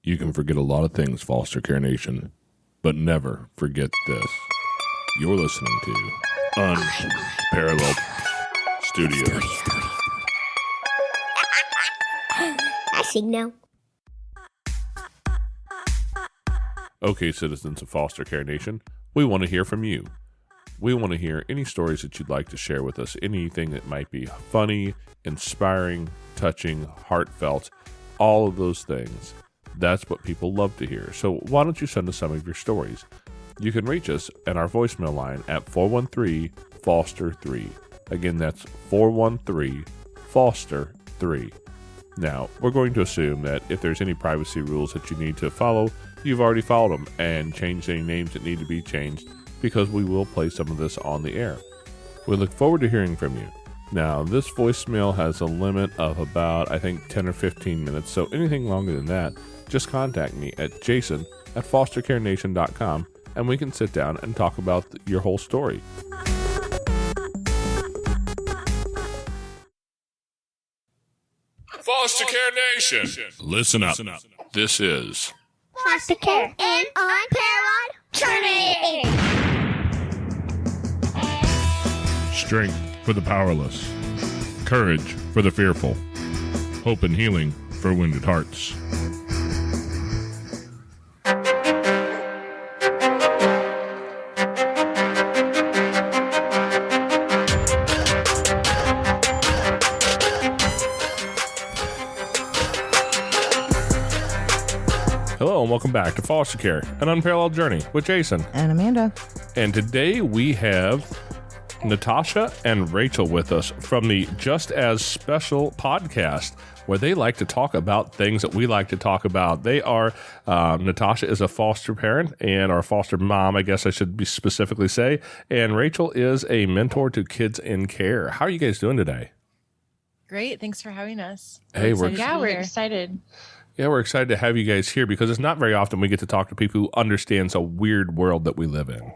You can forget a lot of things, Foster Care Nation, but never forget this. You're listening to Unparalleled Studios. I signal. Okay, citizens of Foster Care Nation, we want to hear from you. We want to hear any stories that you'd like to share with us, anything that might be funny, inspiring, touching, heartfelt, all of those things. That's what people love to hear. So why don't you send us some of your stories? You can reach us at our voicemail line at 413-FOSTER-3. Again, that's 413-FOSTER-3. Now, we're going to assume that if there's any privacy rules that you need to follow, you've already followed them and changed any names that need to be changed, because we will play some of this on the air. We look forward to hearing from you. Now, this voicemail has a limit of about, I think, 10 or 15 minutes, so anything longer than that, just contact me at jason@fostercarenation.com, and we can sit down and talk about your whole story. Foster Care Nation, listen up. This is Foster Care and Unparalleled Journey. Strength for the powerless, courage for the fearful, hope and healing for wounded hearts. Hello and welcome back to Foster Care, an Unparalleled Journey with Jason and Amanda. And today we have Natasha and Rachel with us from the Just As Special podcast, where they like to talk about things that we like to talk about. They are, Natasha is a foster parent and our foster mom, I guess I should be specifically say, and Rachel is a mentor to kids in care. How are you guys doing today? Great. Thanks for having us. Hey, we're excited. Yeah, we're excited to have you guys here because it's not very often we get to talk to people who understands a weird world that we live in.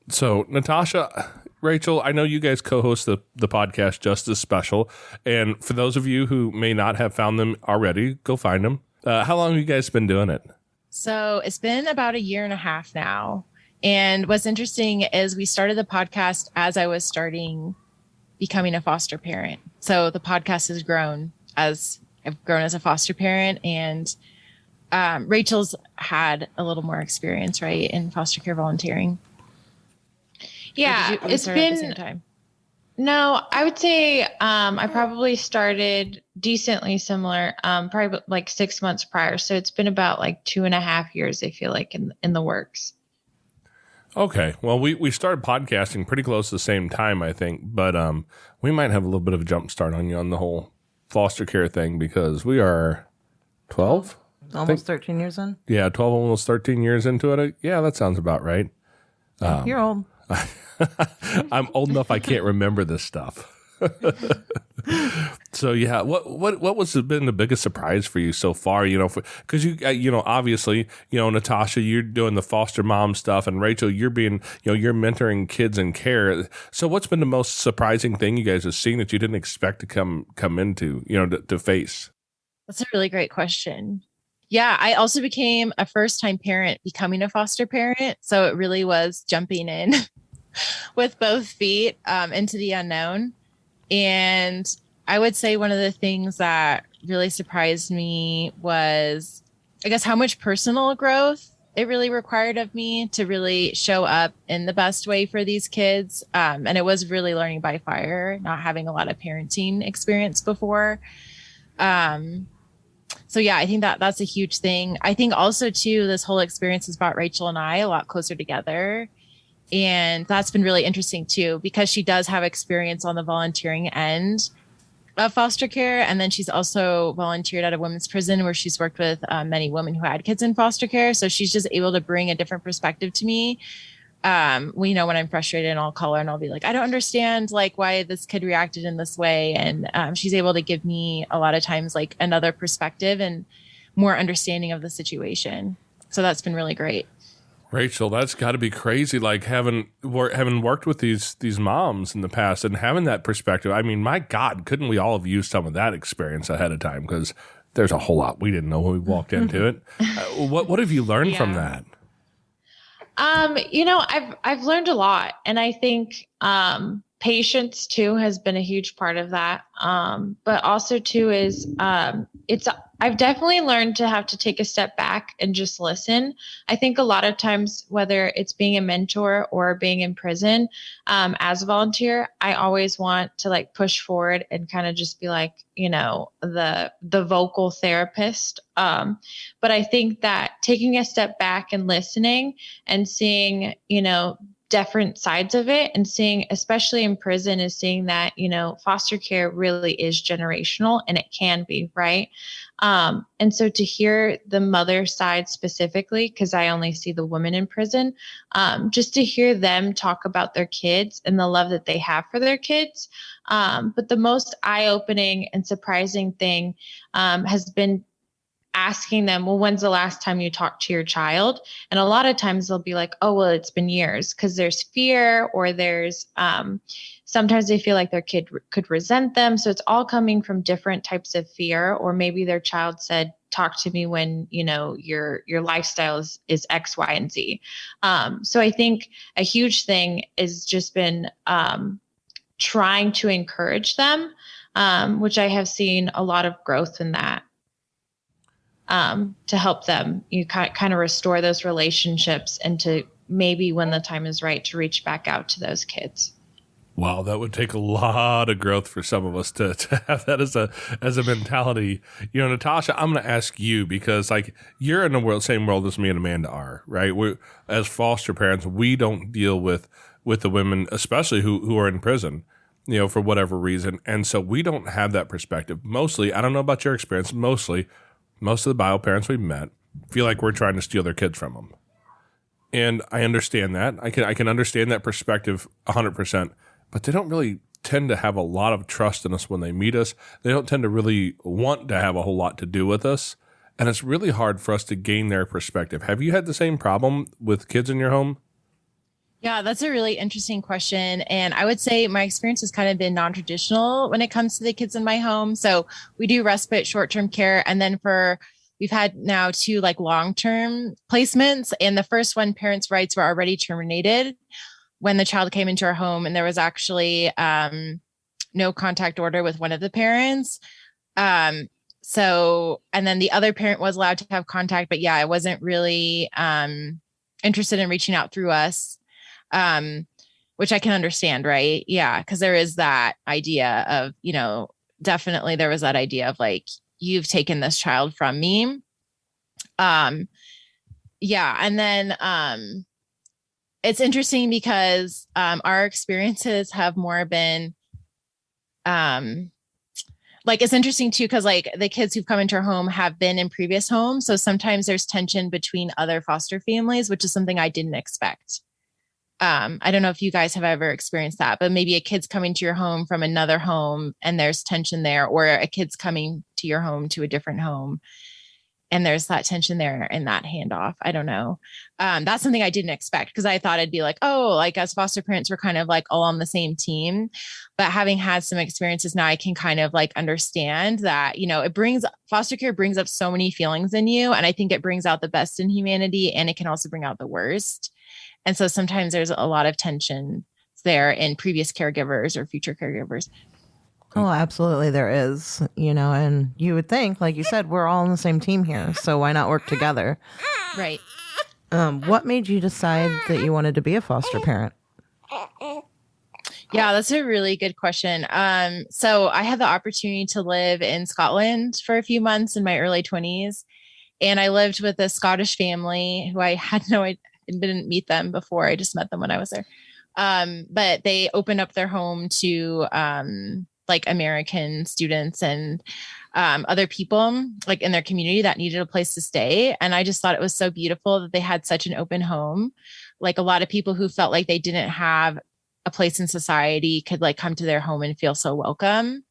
So, Natasha, Rachel, I know you guys co-host the podcast Just As Special, and for those of you who may not have found them already, go find them. How long have you guys been doing it? So it's been about 1.5 years now. And what's interesting is we started the podcast as I was starting becoming a foster parent. So the podcast has grown as I've grown as a foster parent, and Rachel's had a little more experience, right, in foster care volunteering. Yeah, it's been, at the same time? No, I would say I probably started decently similar, probably like 6 months prior. So it's been about like 2.5 years, I feel like, in the works. Okay. Well, we started podcasting pretty close to the same time, I think, but we might have a little bit of a jump start on you on the whole foster care thing because we are 12? Almost 13 years in? Yeah, 12, almost 13 years into it. Yeah, that sounds about right. You're old. I'm old enough I can't remember this stuff. So yeah, what was been the biggest surprise for you so far? You know, because you know, obviously, you know, Natasha, you're doing the foster mom stuff, and Rachel, you're you're mentoring kids in care. So what's been the most surprising thing you guys have seen that you didn't expect to come into, you know, to face? That's a really great question. Yeah, I also became a first-time parent becoming a foster parent, so it really was jumping in with both feet into the unknown. And I would say one of the things that really surprised me was, I guess, how much personal growth it really required of me to really show up in the best way for these kids. And it was really learning by fire, not having a lot of parenting experience before. So yeah, I think that's a huge thing. I think also too, this whole experience has brought Rachel and I a lot closer together. And that's been really interesting too, because she does have experience on the volunteering end of foster care. And then she's also volunteered at a women's prison where she's worked with many women who had kids in foster care. So she's just able to bring a different perspective to me. We know when I'm frustrated, and I'll call her and I'll be like, I don't understand like why this kid reacted in this way. And she's able to give me a lot of times like another perspective and more understanding of the situation. So that's been really great. Rachel, that's got to be crazy. Like having worked with these moms in the past and having that perspective. I mean, my God, couldn't we all have used some of that experience ahead of time? Because there's a whole lot we didn't know when we walked into it. What have you learned from that? I've learned a lot, and I think patience too has been a huge part of that. But also too is I've definitely learned to have to take a step back and just listen. I think a lot of times, whether it's being a mentor or being in prison, as a volunteer, I always want to like push forward and kind of just be like, the vocal therapist. But I think that taking a step back and listening and seeing, different sides of it, and seeing, especially in prison, is seeing that, foster care really is generational, and it can be, right? And so to hear the mother side specifically, because I only see the women in prison, just to hear them talk about their kids and the love that they have for their kids. But the most eye-opening and surprising thing has been asking them, well, when's the last time you talked to your child? And a lot of times they'll be like, oh, well, it's been years, because there's fear, or there's sometimes they feel like their kid could resent them. So it's all coming from different types of fear, or maybe their child said, talk to me when, your lifestyle is X, Y, and Z. So I think a huge thing is just been trying to encourage them, which I have seen a lot of growth in that. To help them, you kind of restore those relationships, and to maybe, when the time is right, to reach back out to those kids. Wow, that would take a lot of growth for some of us to have that as a mentality. Natasha, I'm going to ask you, because like you're in the same world as me and Amanda are, right? We, as foster parents, we don't deal with the women, especially who are in prison, for whatever reason, and so we don't have that perspective. Mostly, I don't know about your experience. Most of the bio parents we've met feel like we're trying to steal their kids from them. And I understand that. I can understand that perspective 100%, but they don't really tend to have a lot of trust in us when they meet us. They don't tend to really want to have a whole lot to do with us. And it's really hard for us to gain their perspective. Have you had the same problem with kids in your home? Yeah, that's a really interesting question. And I would say my experience has kind of been non-traditional when it comes to the kids in my home. So we do respite, short-term care. And then we've had now 2 like long-term placements. And the first one, parents' rights were already terminated when the child came into our home. And there was actually no contact order with one of the parents. And then the other parent was allowed to have contact, but yeah, I wasn't really interested in reaching out through us. Which I can understand, right? Yeah, because there is that idea of, definitely there was that idea of like, you've taken this child from me. Yeah, and then it's interesting because our experiences have more been like, it's interesting too, because like the kids who've come into our home have been in previous homes. So sometimes there's tension between other foster families, which is something I didn't expect. I don't know if you guys have ever experienced that, but maybe a kid's coming to your home from another home and there's tension there, or a kid's coming to your home to a different home and there's that tension there in that handoff. I don't know. That's something I didn't expect, because I thought it'd be like, oh, like as foster parents, we're kind of like all on the same team. But having had some experiences now, I can kind of like understand that, foster care brings up so many feelings in you. And I think it brings out the best in humanity, and it can also bring out the worst. And so sometimes there's a lot of tension there in previous caregivers or future caregivers. Oh, absolutely. There is, and you would think, like you said, we're all on the same team here. So why not work together? Right. What made you decide that you wanted to be a foster parent? Yeah, that's a really good question. So I had the opportunity to live in Scotland for a few months in my early 20s. And I lived with a Scottish family who I had no idea. Didn't meet them before. I just met them when I was there. But they opened up their home to like American students and other people like in their community that needed a place to stay. And I just thought it was so beautiful that they had such an open home. Like a lot of people who felt like they didn't have a place in society could like come to their home and feel so welcome.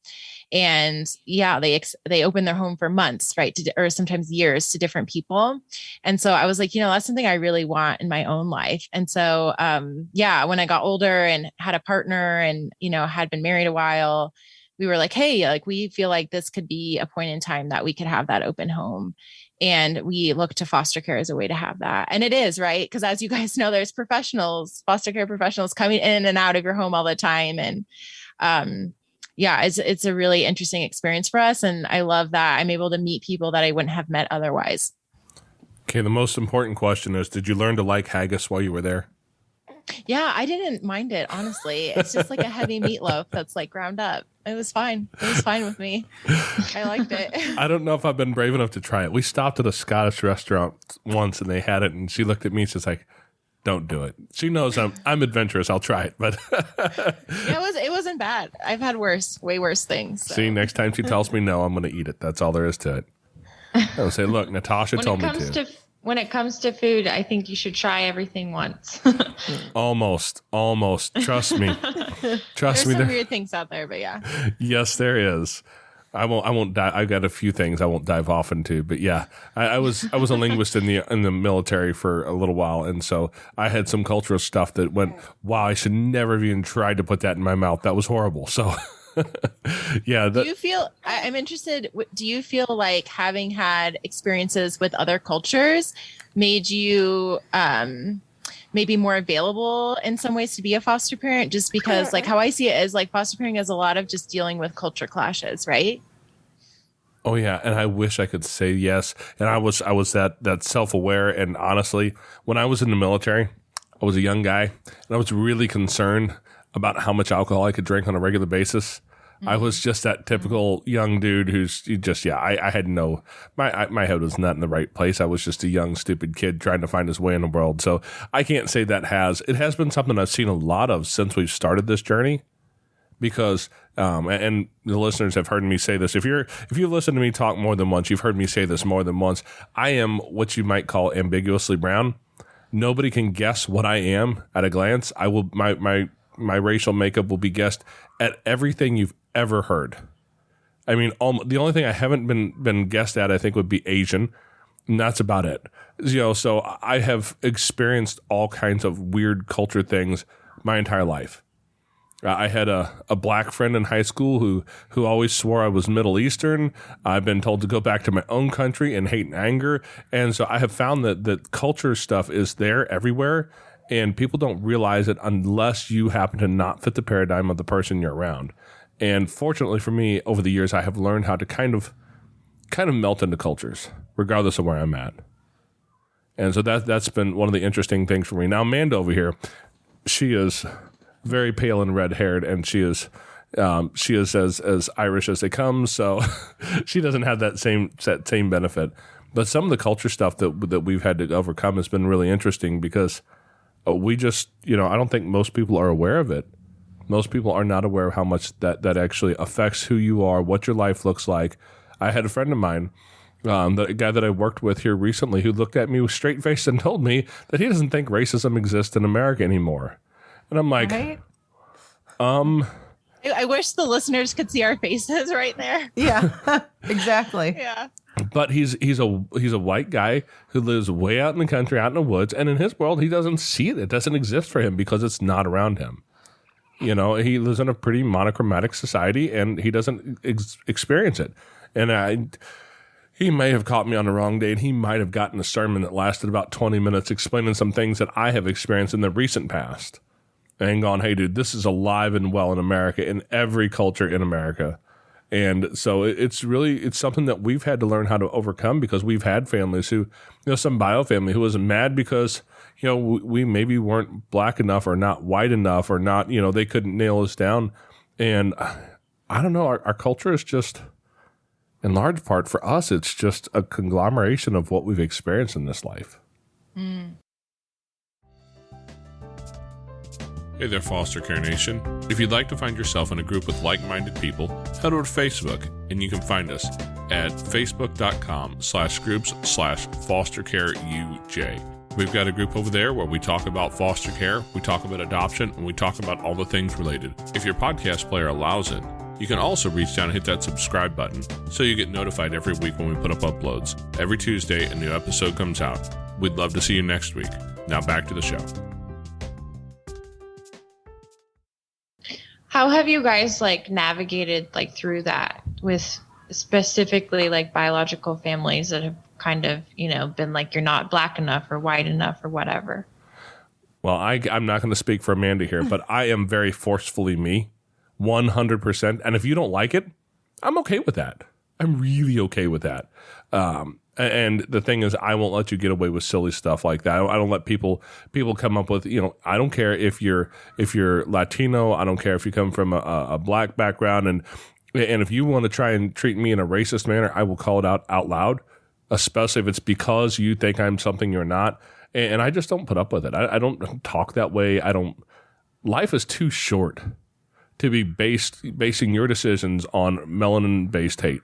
And yeah, they open their home for months, right? Or sometimes years to different people. And so I was like, that's something I really want in my own life. And so, when I got older and had a partner and, had been married a while, we were like, hey, like we feel like this could be a point in time that we could have that open home. And we look to foster care as a way to have that. And it is, right? Because as you guys know, there's professionals, foster care professionals coming in and out of your home all the time. And it's a really interesting experience for us. And I love that I'm able to meet people that I wouldn't have met otherwise. Okay, the most important question is, did you learn to like haggis while you were there? Yeah, I didn't mind it, honestly. It's just like a heavy meatloaf that's like ground up. It was fine. It was fine with me. I liked it. I don't know if I've been brave enough to try it. We stopped at a Scottish restaurant once and they had it, and she looked at me and she's like, don't do it. She knows I'm adventurous. I'll try it, but it wasn't bad. I've had way worse things. So. See, next time she tells me no, I'm going to eat it. That's all there is to it. I'll say, look, Natasha told me to. When it comes to food, I think you should try everything once. Almost. Trust me. There's some weird things out there, but yeah. Yes, there is. I won't dive. I've got a few things I won't dive off into, but yeah, I was a linguist in the military for a little while, and so I had some cultural stuff that went, wow, I should never have even tried to put that in my mouth. That was horrible. So. Yeah. Do you feel, I'm interested, do you feel like having had experiences with other cultures made you maybe more available in some ways to be a foster parent? Just because like how I see it is like foster parenting is a lot of just dealing with culture clashes, right? Oh yeah, and I wish I could say yes. And I was that self-aware, and honestly, when I was in the military, I was a young guy and I was really concerned about how much alcohol I could drink on a regular basis. I was just that typical young dude who's just, I had my head was not in the right place. I was just a young, stupid kid trying to find his way in the world. So I can't say it has been something I've seen a lot of since we've started this journey, because, and the listeners have heard me say this. If you listen to me talk more than once, you've heard me say this more than once. I am what you might call ambiguously brown. Nobody can guess what I am at a glance. I will, my racial makeup will be guessed at everything you've ever heard. I mean, the only thing I haven't been guessed at, I think, would be Asian, and that's about it. So I have experienced all kinds of weird culture things my entire life. I had a black friend in high school who always swore I was Middle Eastern. I've been told to go back to my own country and hate and anger, and so I have found that culture stuff is there everywhere. And people don't realize it unless you happen to not fit the paradigm of the person you're around. And fortunately for me, over the years, I have learned how to kind of melt into cultures, regardless of where I'm at. And so that's been one of the interesting things for me. Now, Amanda over here, she is very pale and red-haired, and she is as Irish as they come. So she doesn't have that same benefit. But some of the culture stuff that we've had to overcome has been really interesting because. We just, I don't think most people are aware of it. Most people are not aware of how much that actually affects who you are, what your life looks like. I had a friend of mine, the guy that I worked with here recently, who looked at me with straight face and told me that he doesn't think racism exists in America anymore. And I'm like, right? I wish the listeners could see our faces right there. Yeah, exactly. Yeah. But he's a white guy who lives way out in the country, out in the woods, and in his world, he doesn't see it. It doesn't exist for him because it's not around him. He lives in a pretty monochromatic society, and he doesn't experience it. And he may have caught me on the wrong day, and he might have gotten a sermon that lasted about 20 minutes explaining some things that I have experienced in the recent past, and gone, hey, dude, this is alive and well in America, in every culture in America. And so it's something that we've had to learn how to overcome, because we've had families who, some bio family who was mad because, we maybe weren't black enough or not white enough or not, they couldn't nail us down. And I don't know, our culture is just, in large part for us, it's just a conglomeration of what we've experienced in this life. Mm. Hey there, Foster Care Nation. If you'd like to find yourself in a group with like-minded people, head over to Facebook, and you can find us at facebook.com/groups/fostercareuj. We've got a group over there where we talk about foster care, we talk about adoption, and we talk about all the things related. If your podcast player allows it, you can also reach down and hit that subscribe button so you get notified every week when we put up uploads. Every Tuesday, a new episode comes out. We'd love to see you next week. Now back to the show. How have you guys like navigated like through that with specifically like biological families that have kind of, been like, you're not black enough or white enough or whatever? Well, I'm not going to speak for Amanda here, but I am very forcefully me, 100%. And if you don't like it, I'm okay with that. I'm really okay with that. And the thing is, I won't let you get away with silly stuff like that. I don't let people come up with, I don't care if you're Latino. I don't care if you come from a black background. And if you want to try and treat me in a racist manner, I will call it out loud, especially if it's because you think I'm something you're not. And I just don't put up with it. I don't talk that way. Life is too short to be basing your decisions on melanin-based hate.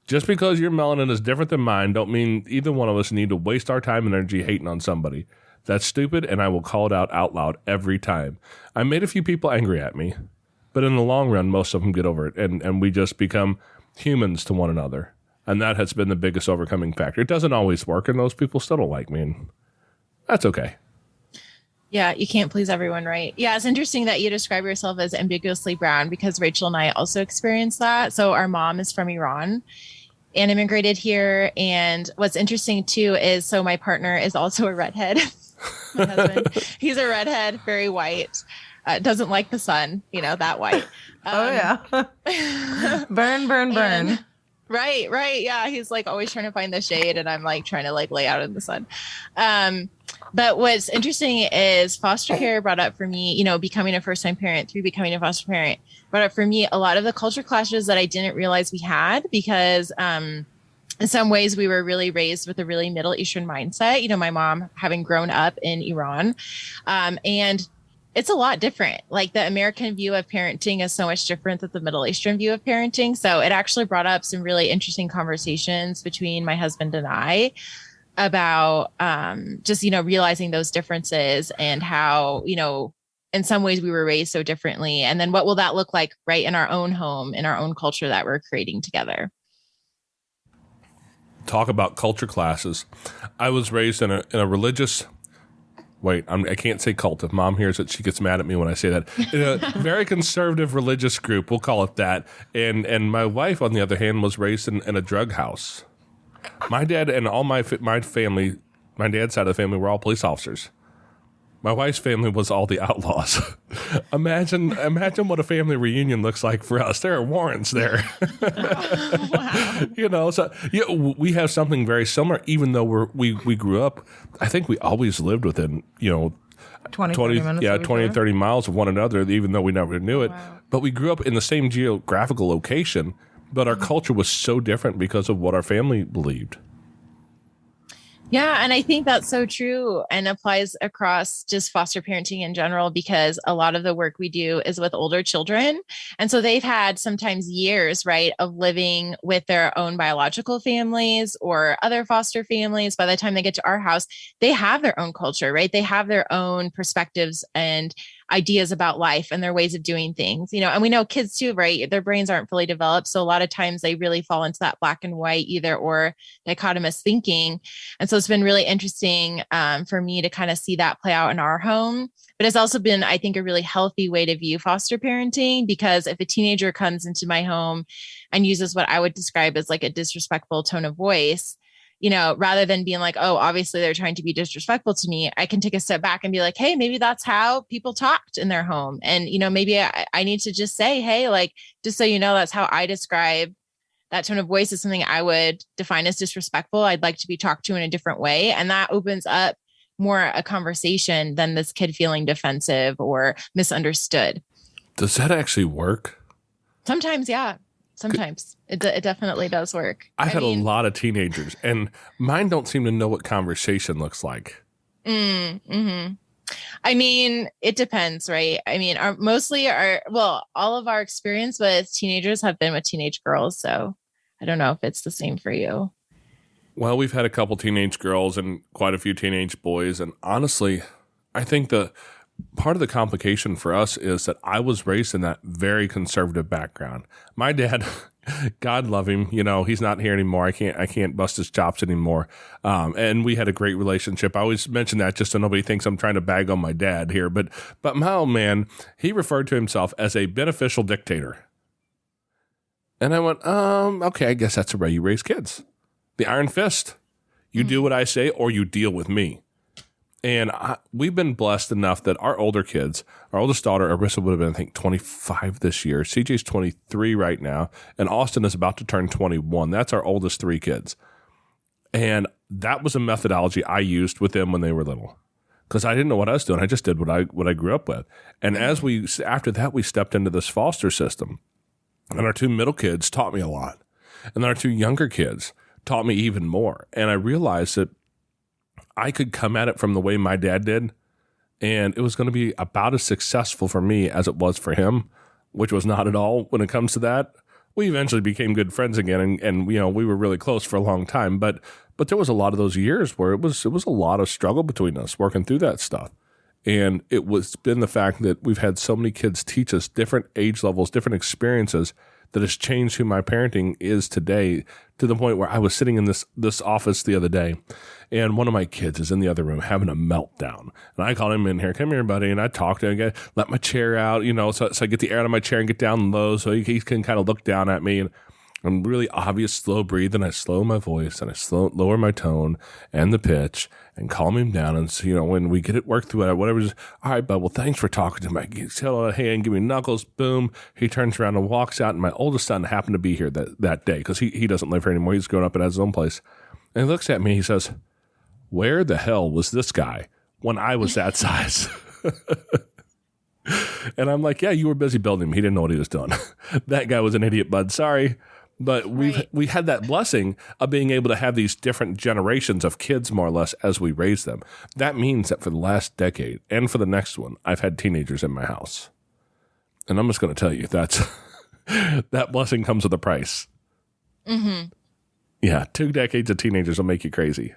Just because your melanin is different than mine don't mean either one of us need to waste our time and energy hating on somebody. That's stupid, and I will call it out loud every time. I made a few people angry at me, but in the long run, most of them get over it, and we just become humans to one another. And that has been the biggest overcoming factor. It doesn't always work, and those people still don't like me, and that's okay. Yeah, you can't please everyone, right? Yeah, it's interesting that you describe yourself as ambiguously brown because Rachel and I also experienced that. So our mom is from Iran and immigrated here. And what's interesting too is, so my partner is also a redhead. My husband, he's a redhead, very white, doesn't like the sun, that white. Oh yeah. Burn. Right. Yeah. He's like always trying to find the shade and I'm like trying to like lay out in the sun. But what's interesting is foster care brought up for me, becoming a first time parent through becoming a foster parent brought up for me a lot of the culture clashes that I didn't realize we had because, in some ways we were really raised with a really Middle Eastern mindset, my mom having grown up in Iran, and it's a lot different. Like the American view of parenting is so much different than the Middle Eastern view of parenting. So it actually brought up some really interesting conversations between my husband and I about just, realizing those differences and how, in some ways we were raised so differently. And then what will that look like right in our own home, in our own culture that we're creating together? Talk about culture classes. I was raised in a religious... Wait, I can't say cult. If Mom hears it, she gets mad at me when I say that. In a very conservative religious group, we'll call it that. And my wife, on the other hand, was raised in a drug house. My dad and all my family, my dad's side of the family, were all police officers. My wife's family was all the outlaws. Imagine what a family reunion looks like for us. There are warrants there. Wow. So we have something very similar, even though we grew up. I think we always lived within, 20 and 30 miles of one another, even though we never knew it. Wow. But we grew up in the same geographical location, but our culture was so different because of what our family believed. Yeah. And I think that's so true and applies across just foster parenting in general, because a lot of the work we do is with older children. And so they've had sometimes years, right, of living with their own biological families or other foster families. By the time they get to our house, they have their own culture, right? They have their own perspectives and ideas about life and their ways of doing things, and we know kids too, right? Their brains aren't fully developed. So a lot of times they really fall into that black and white either or dichotomous thinking. And so it's been really interesting for me to kind of see that play out in our home. But it's also been, I think, a really healthy way to view foster parenting, because if a teenager comes into my home and uses what I would describe as like a disrespectful tone of voice, rather than being like, oh, obviously they're trying to be disrespectful to me, I can take a step back and be like, hey, maybe that's how people talked in their home. And, maybe I need to just say, hey, like, just so you know, that's how I describe that tone of voice is something I would define as disrespectful. I'd like to be talked to in a different way. And that opens up more a conversation than this kid feeling defensive or misunderstood. Does that actually work? Sometimes, yeah. Sometimes it definitely does work. I've had a lot of teenagers, and mine don't seem to know what conversation looks like. Mm-hmm. I mean, it depends, right? I mean, all of our experience with teenagers have been with teenage girls. So I don't know if it's the same for you. Well, we've had a couple teenage girls and quite a few teenage boys. And honestly, I think the part of the complication for us is that I was raised in that very conservative background. My dad, God love him. You know, he's not here anymore. I can't bust his chops anymore. And we had a great relationship. I always mention that just so nobody thinks I'm trying to bag on my dad here. But my old man, he referred to himself as a beneficial dictator. And I went, okay, I guess that's the way you raise kids. The iron fist. You do what I say or you deal with me. And we've been blessed enough that our older kids, our oldest daughter, Arissa, would have been, I think, 25 this year. CJ's 23 right now. And Austin is about to turn 21. That's our oldest 3 kids. And that was a methodology I used with them when they were little. Because I didn't know what I was doing. I just did what I grew up with. And after that, we stepped into this foster system. And our 2 middle kids taught me a lot. And then our 2 younger kids taught me even more. And I realized that I could come at it from the way my dad did, and it was going to be about as successful for me as it was for him, which was not at all when it comes to that. We eventually became good friends again, and you know, we were really close for a long time, but there was a lot of those years where it was a lot of struggle between us working through that stuff. And it was been the fact that we've had so many kids teach us different age levels, different experiences that has changed who my parenting is today, to the point where I was sitting in this office the other day, and one of my kids is in the other room having a meltdown. And I called him in here, come here, buddy. And I talked to him, let my chair out, you know, so I get the air out of my chair and get down low so he can kind of look down at me. And I'm really obvious, slow breathe, and I slow my voice and I lower my tone and the pitch and calm him down. And so, you know, when we get it worked through it, whatever, just, all right, bud, well, thanks for talking to me. He's held out a hand, give me knuckles, boom. He turns around and walks out. And my oldest son happened to be here that day because he doesn't live here anymore. He's grown up and has his own place. And he looks at me, he says, where the hell was this guy when I was that size? And I'm like, yeah, you were busy building him. He didn't know what he was doing. That guy was an idiot, bud. Sorry. But we had that blessing of being able to have these different generations of kids, more or less, as we raise them. That means that for the last decade and for the next one, I've had teenagers in my house. And I'm just going to tell you, that blessing comes with a price. Mm-hmm. Yeah, 2 decades of teenagers will make you crazy.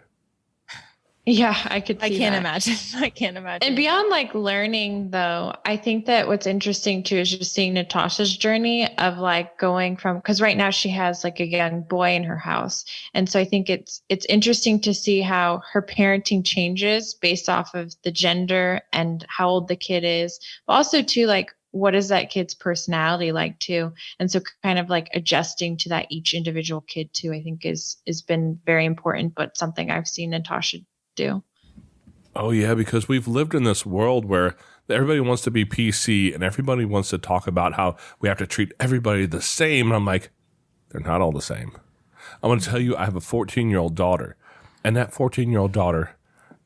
Yeah, I can't imagine. I can't imagine. And beyond like learning though, I think that what's interesting too is just seeing Natasha's journey of like going from, because right now she has like a young boy in her house. And so I think it's interesting to see how her parenting changes based off of the gender and how old the kid is, but also too, like, what is that kid's personality like too? And so kind of like adjusting to that each individual kid too, I think is been very important, but something I've seen Natasha do. Oh yeah, because we've lived in this world where everybody wants to be PC and everybody wants to talk about how we have to treat everybody the same. And I'm like, they're not all the same. I'm going to tell you, I have a 14-year-old daughter, and that 14-year-old daughter,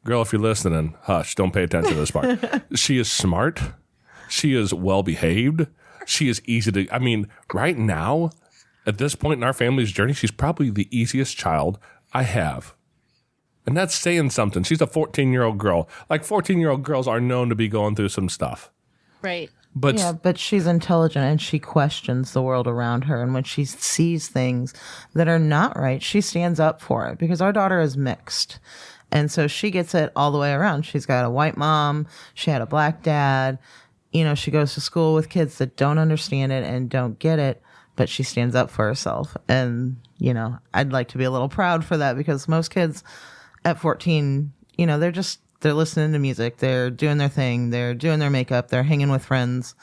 girl, if you're listening, hush, don't pay attention to this part. She is smart. She is well behaved. She is easy to, I mean, right now, at this point in our family's journey, she's probably the easiest child I have. And that's saying something. She's a 14-year-old girl. Like 14-year-old girls are known to be going through some stuff. Right. But she's intelligent and she questions the world around her. And when she sees things that are not right, she stands up for it, because our daughter is mixed. And so she gets it all the way around. She's got a white mom. She had a black dad. You know, she goes to school with kids that don't understand it and don't get it, but she stands up for herself. And, you know, I'd like to be a little proud for that, because most kids at 14, you know, they're listening to music, they're doing their thing, they're doing their makeup, they're hanging with friends,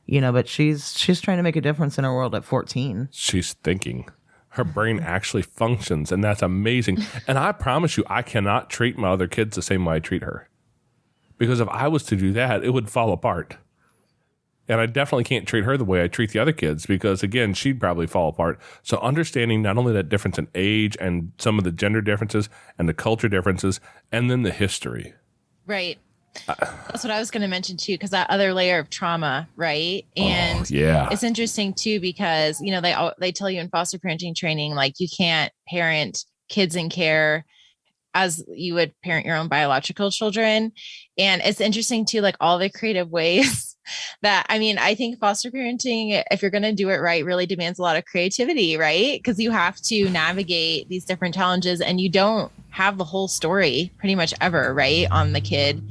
you know, but she's trying to make a difference in her world at 14. She's thinking. Her brain actually functions, and that's amazing. And I promise you, I cannot treat my other kids the same way I treat her. Because if I was to do that, it would fall apart. And I definitely can't treat her the way I treat the other kids, because, again, she'd probably fall apart. So understanding not only that difference in age and some of the gender differences and the culture differences, and then the history. Right. That's what I was going to mention, too, because that other layer of trauma, right? And yeah, it's interesting, too, because, you know, they tell you in foster parenting training, like, you can't parent kids in care as you would parent your own biological children. And it's interesting, too, like all the creative ways that, I mean, I think foster parenting, if you're going to do it right, really demands a lot of creativity, right? Because you have to navigate these different challenges, and you don't have the whole story pretty much ever, right, on the kid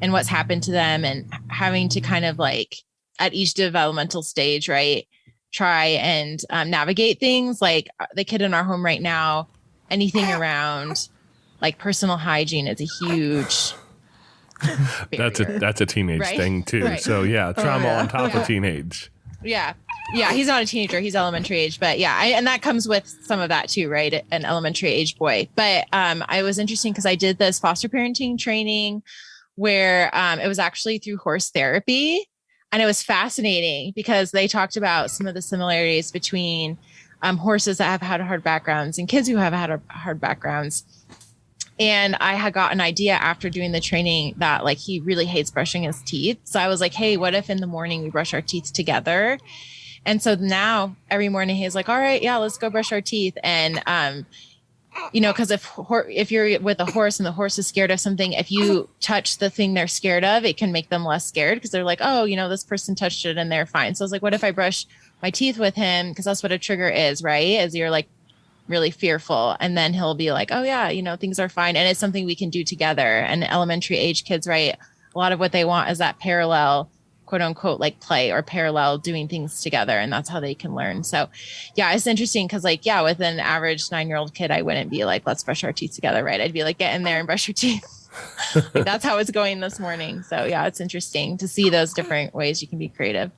and what's happened to them, and having to kind of like at each developmental stage, right, try and navigate things. Like the kid in our home right now, anything around like personal hygiene is a huge barrier. That's a teenage Right? thing too. Right. So trauma on top of teenage. Yeah. He's not a teenager. He's elementary age, but and that comes with some of that too, right? An elementary age boy. But I was interesting because I did this foster parenting training where it was actually through horse therapy. And it was fascinating because they talked about some of the similarities between horses that have had hard backgrounds and kids who have had hard backgrounds. And I had got an idea after doing the training that like he really hates brushing his teeth. So I was like, hey, what if in the morning we brush our teeth together? And so now every morning he's like, all right, yeah, let's go brush our teeth. And, because if you're with a horse and the horse is scared of something, if you touch the thing they're scared of, it can make them less scared because they're like, oh, this person touched it and they're fine. So I was like, what if I brush my teeth with him? Because that's what a trigger is, right? As you're like really fearful. And then he'll be like, oh yeah, things are fine. And it's something we can do together. And elementary age kids, right? A lot of what they want is that parallel, quote unquote, like play or parallel doing things together. And that's how they can learn. So yeah, it's interesting because with an average 9-year-old kid, I wouldn't be like, let's brush our teeth together, right? I'd be like, get in there and brush your teeth. Like, that's how it's going this morning. So yeah, it's interesting to see those different ways you can be creative.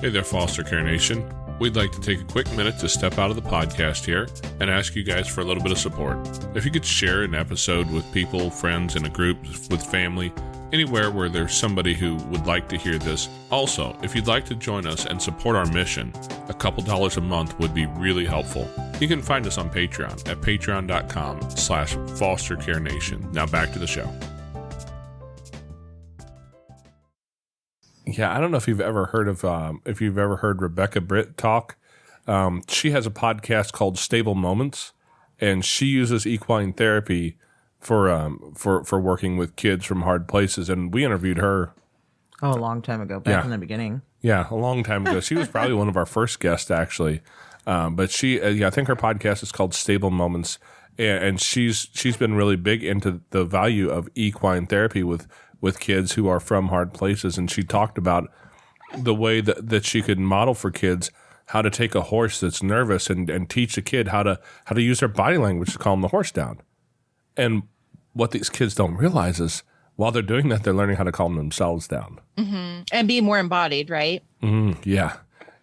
Hey there, Foster Care Nation. We'd like to take a quick minute to step out of the podcast here and ask you guys for a little bit of support. If you could share an episode with people, friends, in a group, with family, anywhere where there's somebody who would like to hear this. Also, if you'd like to join us and support our mission, a couple dollars a month would be really helpful. You can find us on Patreon at patreon.com/fostercarenation. Now back to the show. Yeah, I don't know if you've ever heard Rebecca Britt talk. She has a podcast called Stable Moments, and she uses equine therapy for working with kids from hard places. And we interviewed her a long time ago, back in the beginning. Yeah, a long time ago. She was probably one of our first guests, actually. But she, I think her podcast is called Stable Moments, and she's been really big into the value of equine therapy with kids who are from hard places. And she talked about the way that she could model for kids how to take a horse that's nervous and teach the kid how to use their body language to calm the horse down. And what these kids don't realize is while they're doing that, they're learning how to calm themselves down. Mm-hmm. And be more embodied, right? Mm-hmm.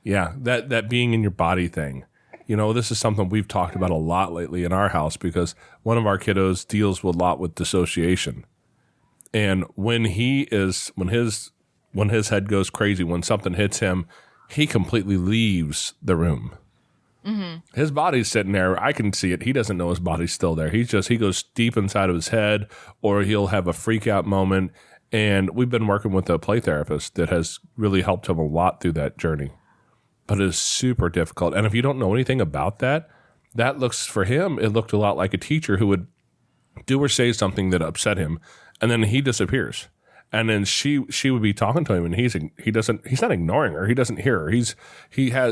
Yeah. That being in your body thing. This is something we've talked about a lot lately in our house because one of our kiddos deals a lot with dissociation. And when his head goes crazy, when something hits him, he completely leaves the room. Mm-hmm. His body's sitting there. I can see it. He doesn't know his body's still there. He goes deep inside of his head, or he'll have a freak out moment. And we've been working with a play therapist that has really helped him a lot through that journey. But it is super difficult. And if you don't know anything about that looks, for him, it looked a lot like a teacher who would do or say something that upset him. And then he disappears. And then she would be talking to him, and he's not ignoring her. He doesn't hear her.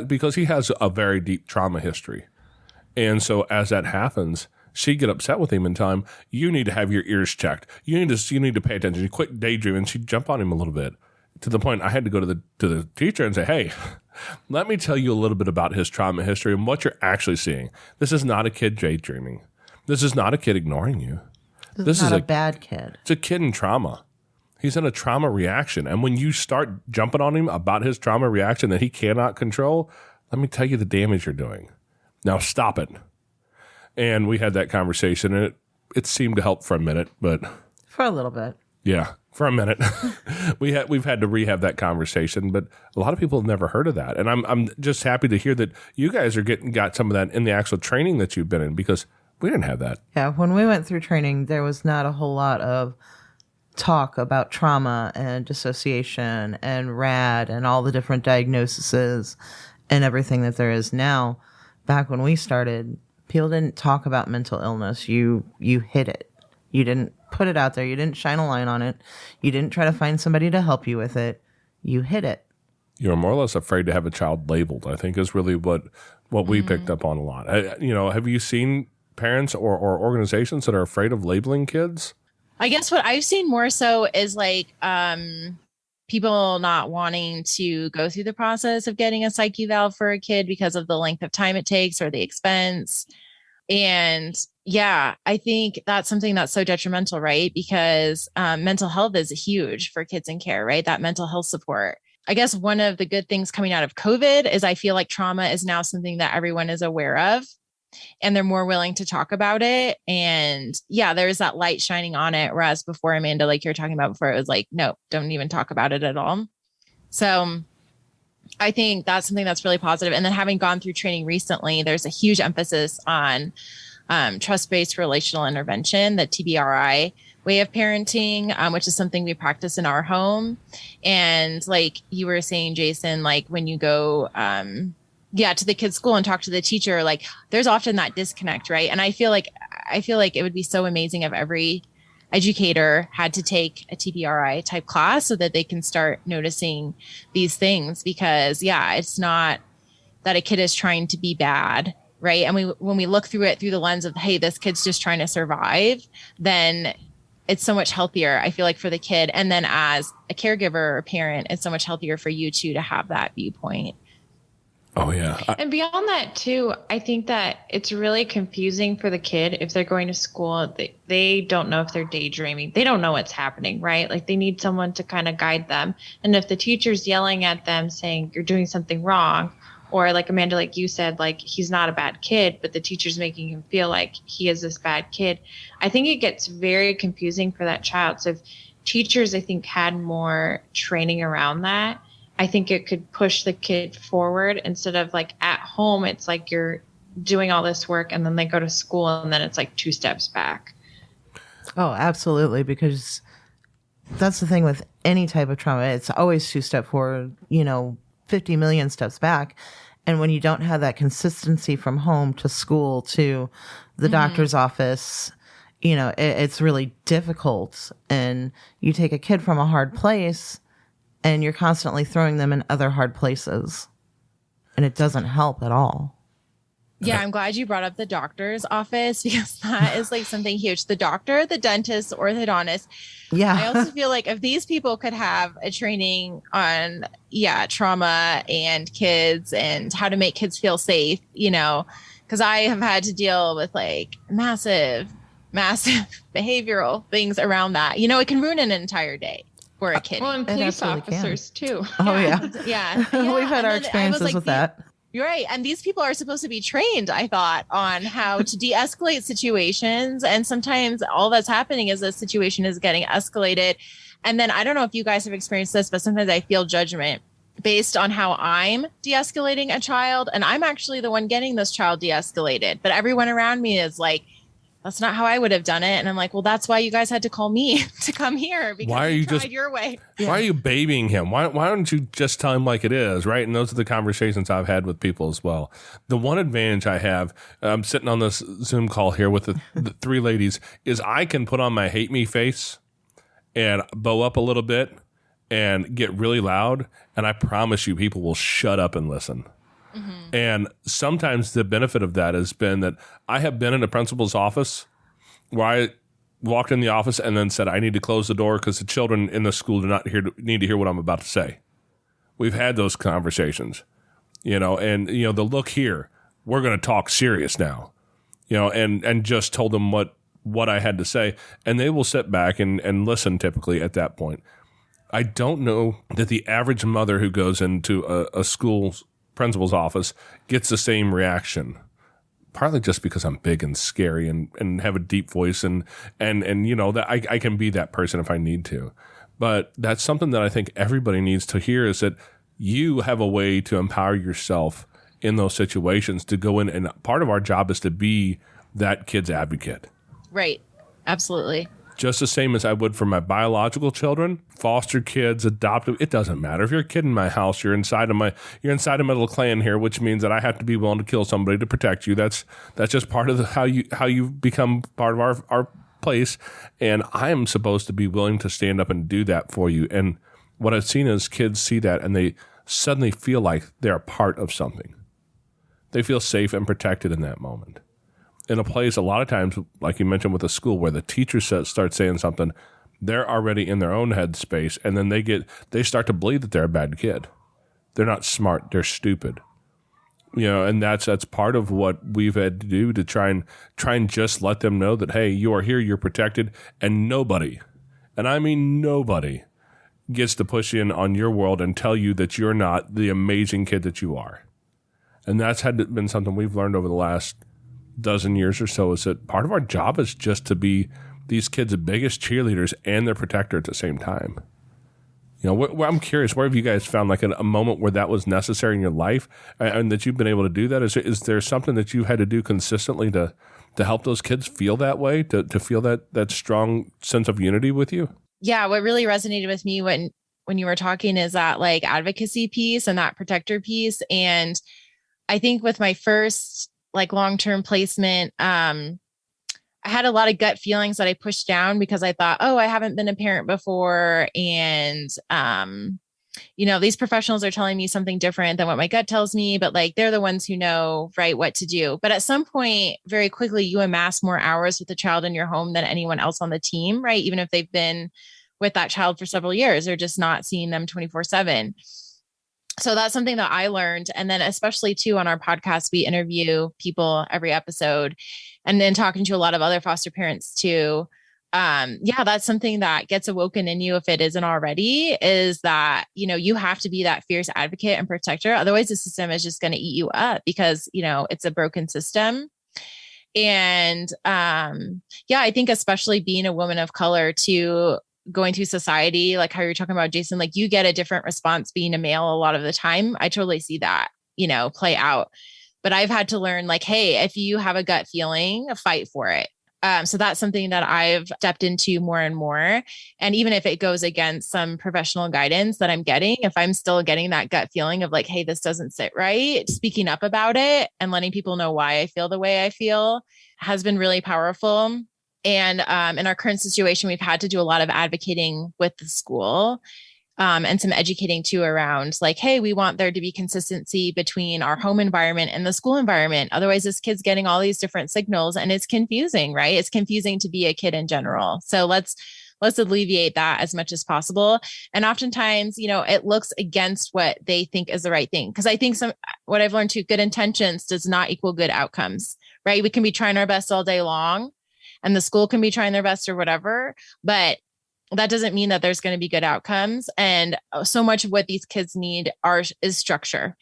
Because he has a very deep trauma history. And so as that happens, she'd get upset with him and tell him, you need to have your ears checked. You need to pay attention. You quit daydreaming. She'd jump on him a little bit to the point I had to go to the teacher and say, hey, let me tell you a little bit about his trauma history and what you're actually seeing. This is not a kid daydreaming. This is not a kid ignoring you. This is not a bad kid. It's a kid in trauma. He's in a trauma reaction. And when you start jumping on him about his trauma reaction that he cannot control, let me tell you the damage you're doing. Now stop it. And we had that conversation, and it seemed to help for a minute, but for a little bit. Yeah, for a minute. We've had to rehab that conversation, but a lot of people have never heard of that. And I'm just happy to hear that you guys are got some of that in the actual training that you've been in, because we didn't have that. Yeah, when we went through training, there was not a whole lot of talk about trauma and dissociation and RAD and all the different diagnoses and everything that there is now. Back when we started, people didn't talk about mental illness. You hid it. You didn't put it out there. You didn't shine a light on it. You didn't try to find somebody to help you with it. You hid it. You're more or less afraid to have a child labeled, I think, is really what we picked up on a lot. Have you seen parents or organizations that are afraid of labeling kids? I guess what I've seen more so is like people not wanting to go through the process of getting a psych eval for a kid because of the length of time it takes or the expense. And yeah, I think that's something that's so detrimental, right? Because mental health is huge for kids in care, right? That mental health support. I guess one of the good things coming out of COVID is I feel like trauma is now something that everyone is aware of and they're more willing to talk about it. And yeah, there's that light shining on it. Whereas before, Amanda, like you're talking about before, it was like, no, don't even talk about it at all. So I think that's something that's really positive. And then having gone through training recently, there's a huge emphasis on trust-based relational intervention, the TBRI way of parenting, which is something we practice in our home. And like you were saying, Jason, like when you go, to the kid's school and talk to the teacher, like there's often that disconnect, right? And I feel like it would be so amazing if every educator had to take a TBRI type class so that they can start noticing these things, because it's not that a kid is trying to be bad, right? And when we look through it through the lens of, hey, this kid's just trying to survive, then it's so much healthier, I feel like, for the kid. And then as a caregiver or a parent, it's so much healthier for you too to have that viewpoint. Oh, yeah. And beyond that, too, I think that it's really confusing for the kid if they're going to school. They don't know if they're daydreaming. They don't know what's happening, right? Like they need someone to kind of guide them. And if the teacher's yelling at them saying you're doing something wrong, or like Amanda, like you said, like he's not a bad kid, but the teacher's making him feel like he is this bad kid, I think it gets very confusing for that child. So if teachers, I think, had more training around that, I think it could push the kid forward instead of like at home, it's like you're doing all this work and then they go to school and then it's like 2 steps back. Oh, absolutely. Because that's the thing with any type of trauma. It's always 2 steps forward, 50 million steps back. And when you don't have that consistency from home to school to the doctor's office, it's really difficult. And you take a kid from a hard place and you're constantly throwing them in other hard places. And it doesn't help at all. Yeah, I'm glad you brought up the doctor's office, because that is like something huge. The doctor, the dentist, orthodontist. Yeah. I also feel like if these people could have a training on, trauma and kids and how to make kids feel safe, because I have had to deal with like massive behavioral things around that. It can ruin an entire day for a kid. Well, and police officers too. Oh, yeah. Yeah. We've had our experiences with that. You're right. And these people are supposed to be trained, I thought, on how to de-escalate situations. And sometimes all that's happening is the situation is getting escalated. And then I don't know if you guys have experienced this, but sometimes I feel judgment based on how I'm de-escalating a child. And I'm actually the one getting this child de-escalated. But everyone around me is like, that's not how I would have done it. And I'm like, well, that's why you guys had to call me to come here, because why are you tried just your way. Why are you babying him? Why don't you just tell him like it is, right? And those are the conversations I've had with people as well. The one advantage I have, I'm sitting on this Zoom call here with the 3 ladies, is I can put on my hate me face and bow up a little bit and get really loud. And I promise you, people will shut up and listen. Mm-hmm. And sometimes the benefit of that has been that I have been in a principal's office where I walked in the office and then said, I need to close the door because the children in the school need to hear what I'm about to say. We've had those conversations, and, the look here, we're going to talk serious now, and just told them what I had to say. And they will sit back and listen typically at that point. I don't know that the average mother who goes into a school's principal's office gets the same reaction, partly just because I'm big and scary and have a deep voice and that I can be that person if I need to. But that's something that I think everybody needs to hear, is that you have a way to empower yourself in those situations to go in. And part of our job is to be that kid's advocate. Right. Absolutely. Just the same as I would for my biological children, foster kids, adopted. It doesn't matter. If you're a kid in my house, you're inside of my little clan here, which means that I have to be willing to kill somebody to protect you. That's just part of how you become part of our place. And I am supposed to be willing to stand up and do that for you. And what I've seen is kids see that and they suddenly feel like they're a part of something. They feel safe and protected in that moment. In a place, a lot of times, like you mentioned with the school, where the teacher starts saying something, they're already in their own headspace, and then they start to believe that they're a bad kid. They're not smart, they're stupid. And that's part of what we've had to do to try and just let them know that, hey, you are here, you're protected, and nobody, and I mean nobody, gets to push in on your world and tell you that you're not the amazing kid that you are. And that's been something we've learned over the last dozen years or so, is that part of our job is just to be these kids' biggest cheerleaders and their protector at the same time. I'm curious, where have you guys found like a moment where that was necessary in your life and that you've been able to do that? Is there something that you had to do consistently to help those kids feel that way, to feel that strong sense of unity with you? Yeah, what really resonated with me when you were talking is that like advocacy piece and that protector piece. And I think with my first like long-term placement, I had a lot of gut feelings that I pushed down because I thought, I haven't been a parent before. And, these professionals are telling me something different than what my gut tells me, but like, they're the ones who know, right, what to do. But at some point, very quickly, you amass more hours with the child in your home than anyone else on the team, right? Even if they've been with that child for several years, they're just not seeing them 24/7. So that's something that I learned. And then especially too, on our podcast, we interview people every episode, and then talking to a lot of other foster parents too. That's something that gets awoken in you, if it isn't already, is that, you have to be that fierce advocate and protector. Otherwise the system is just going to eat you up because, it's a broken system. And I think especially being a woman of color too, going through society, like how you're talking about, Jason, like you get a different response being a male a lot of the time. I totally see that, play out. But I've had to learn like, hey, if you have a gut feeling, fight for it. So that's something that I've stepped into more and more. And even if it goes against some professional guidance that I'm getting, if I'm still getting that gut feeling of like, hey, this doesn't sit right, speaking up about it and letting people know why I feel the way I feel has been really powerful. And in our current situation, we've had to do a lot of advocating with the school and some educating too around like, hey, we want there to be consistency between our home environment and the school environment. Otherwise, this kid's getting all these different signals and it's confusing, right? It's confusing to be a kid in general. So let's alleviate that as much as possible. And oftentimes, it looks against what they think is the right thing. Because I think what I've learned too, good intentions does not equal good outcomes, right? We can be trying our best all day long, and the school can be trying their best or whatever, but that doesn't mean that there's going to be good outcomes. And so much of what these kids need is structure.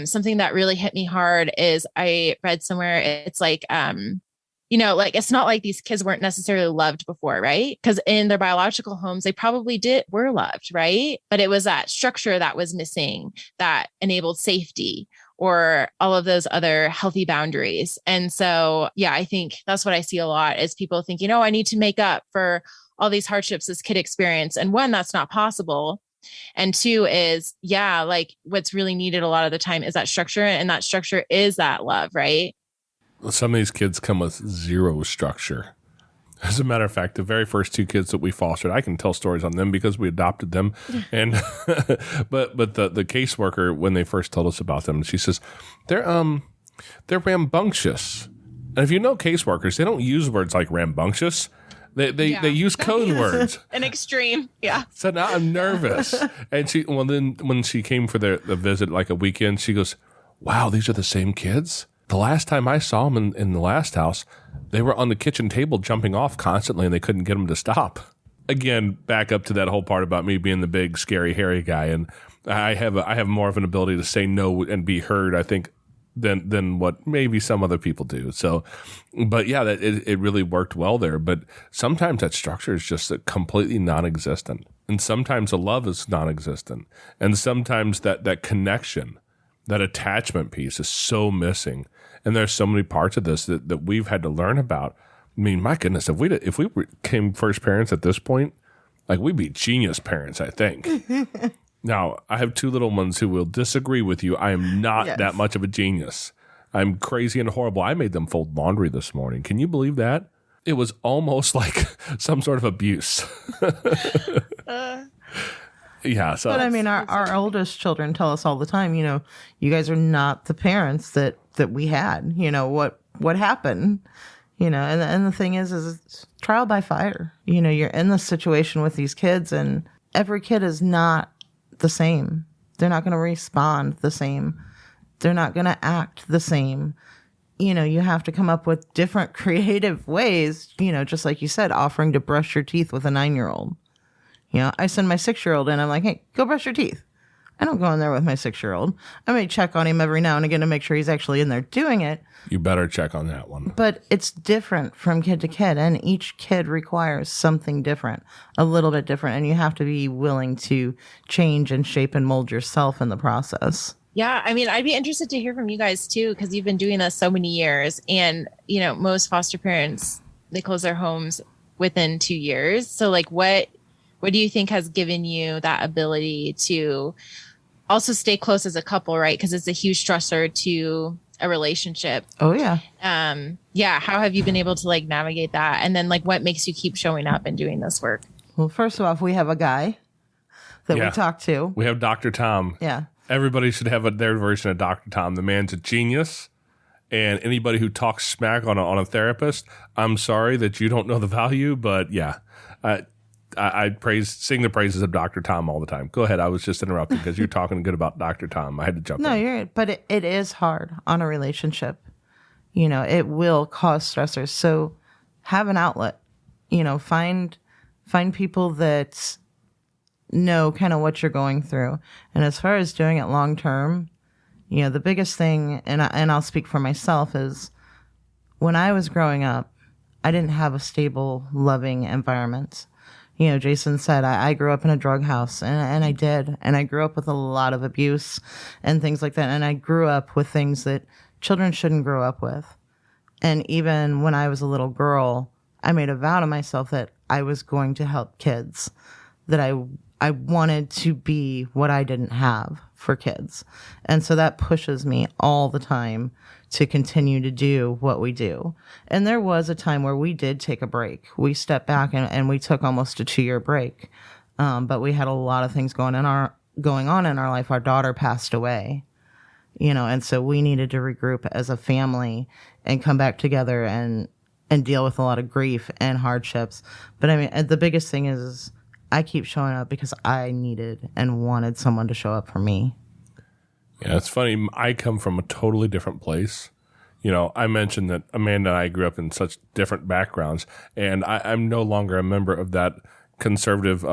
Something that really hit me hard is I read somewhere, it's like, like, it's not like these kids weren't necessarily loved before, right? Because in their biological homes, they probably were loved, right? But it was that structure that was missing that enabled safety or all of those other healthy boundaries. And so, I think that's what I see a lot is people think, I need to make up for all these hardships this kid experienced. And one, that's not possible. And two is, like what's really needed a lot of the time is that structure. And that structure is that love, right? Some of these kids come with zero structure. As a matter of fact, the very first two kids that we fostered, I can tell stories on them because we adopted them. And but the caseworker, when they first told us about them, she says they're rambunctious. And if you know caseworkers, they don't use words like rambunctious. They use code words. An extreme, yeah. So now I'm nervous. And then when she came for the visit, like a weekend, she goes, "Wow, these are the same kids." The last time I saw them in the last house, they were on the kitchen table jumping off constantly, and they couldn't get them to stop. Again, back up to that whole part about me being the big, scary, hairy guy, and I have more of an ability to say no and be heard, I think, than what maybe some other people do. So, but it really worked well there. But sometimes that structure is just completely non-existent, and sometimes the love is non-existent, and sometimes that connection, that attachment piece is so missing. And there's so many parts of this that we've had to learn about. I mean, my goodness, if we became first parents at this point, like we'd be genius parents, I think. Now, I have two little ones who will disagree with you. I am not that much of a genius. I'm crazy and horrible. I made them fold laundry this morning. Can you believe that? It was almost like some sort of abuse. Yeah. So, but I mean, our oldest children tell us all the time, you guys are not the parents that we had. What happened? And the thing is it's trial by fire. You're in this situation with these kids, and every kid is not the same. They're not going to respond the same. They're not going to act the same. You have to come up with different creative ways, just like you said, offering to brush your teeth with a 9-year-old. I send my 6-year-old in, I'm like, hey, go brush your teeth. I don't go in there with my 6-year-old. I may check on him every now and again to make sure he's actually in there doing it. You better check on that one. But it's different from kid to kid, and each kid requires something different, a little bit different, and you have to be willing to change and shape and mold yourself in the process. Yeah, I mean, I'd be interested to hear from you guys too, because you've been doing this so many years, and most foster parents, they close their homes within 2 years. So, like, what do you think has given you that ability to also stay close as a couple, right? Because it's a huge stressor to a relationship. Oh, yeah. How have you been able to like navigate that? And then like what makes you keep showing up and doing this work? Well, first off, we have a guy that we talk to. We have Dr. Tom. Yeah. Everybody should have their version of Dr. Tom. The man's a genius. And anybody who talks smack on a therapist, I'm sorry that you don't know the value, but yeah. I sing the praises of Dr. Tom all the time. Go ahead. I was just interrupting because you're talking good about Dr. Tom. I had to jump in. No, you're right. But it is hard on a relationship. It will cause stressors. So have an outlet. Find people that know kind of what you're going through. And as far as doing it long term, the biggest thing, and I'll speak for myself, is when I was growing up, I didn't have a stable, loving environment. Jason said, I grew up in a drug house, and I did. And I grew up with a lot of abuse and things like that. And I grew up with things that children shouldn't grow up with. And even when I was a little girl, I made a vow to myself that I was going to help kids, that I wanted to be what I didn't have for kids. And so that pushes me all the time to continue to do what we do. And there was a time where we did take a break. We stepped back and we took almost a 2-year break. But we had a lot of things going on in our life. Our daughter passed away, and so we needed to regroup as a family and come back together and deal with a lot of grief and hardships. But I mean, the biggest thing is I keep showing up because I needed and wanted someone to show up for me. Yeah, it's funny. I come from a totally different place. I mentioned that Amanda and I grew up in such different backgrounds, and I'm no longer a member of that conservative,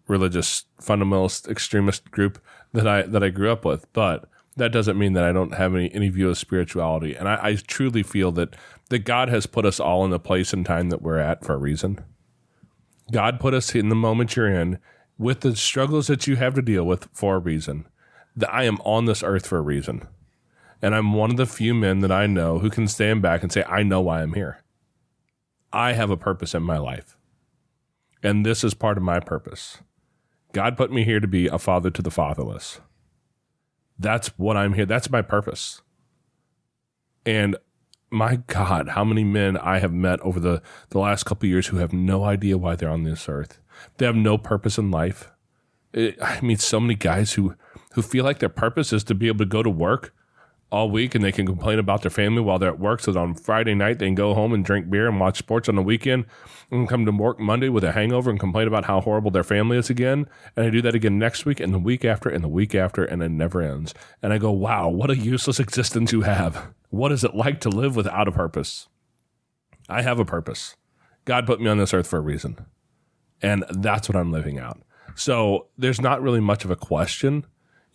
religious, fundamentalist, extremist group that I grew up with. But that doesn't mean that I don't have any view of spirituality. And I truly feel that God has put us all in the place and time that we're at for a reason. God put us in the moment you're in with the struggles that you have to deal with for a reason. That I am on this earth for a reason. And I'm one of the few men that I know who can stand back and say, I know why I'm here. I have a purpose in my life. And this is part of my purpose. God put me here to be a father to the fatherless. That's what I'm here. That's my purpose. And my God, how many men I have met over the last couple of years who have no idea why they're on this earth. They have no purpose in life. I meet so many guys who feel like their purpose is to be able to go to work all week and they can complain about their family while they're at work. So that on Friday night, they can go home and drink beer and watch sports on the weekend and come to work Monday with a hangover and complain about how horrible their family is again. And they do that again next week and the week after and the week after, and it never ends. And I go, wow, what a useless existence you have. What is it like to live without a purpose? I have a purpose. God put me on this earth for a reason. And that's what I'm living out. So there's not really much of a question.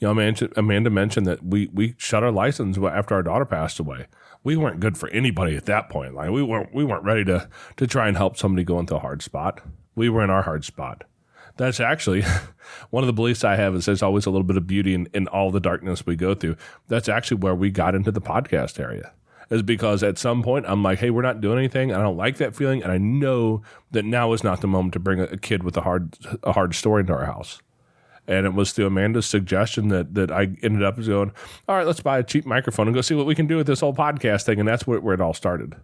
Amanda mentioned that we shut our license after our daughter passed away. We weren't good for anybody at that point. Like we weren't ready to try and help somebody go into a hard spot. We were in our hard spot. That's actually one of the beliefs I have is there's always a little bit of beauty in all the darkness we go through. That's actually where we got into the podcast area, is because at some point I'm like, hey, we're not doing anything. I don't like that feeling. And I know that now is not the moment to bring a kid with a hard story into our house. And it was through Amanda's suggestion that I ended up going, all right, let's buy a cheap microphone and go see what we can do with this whole podcast thing. And that's where it all started.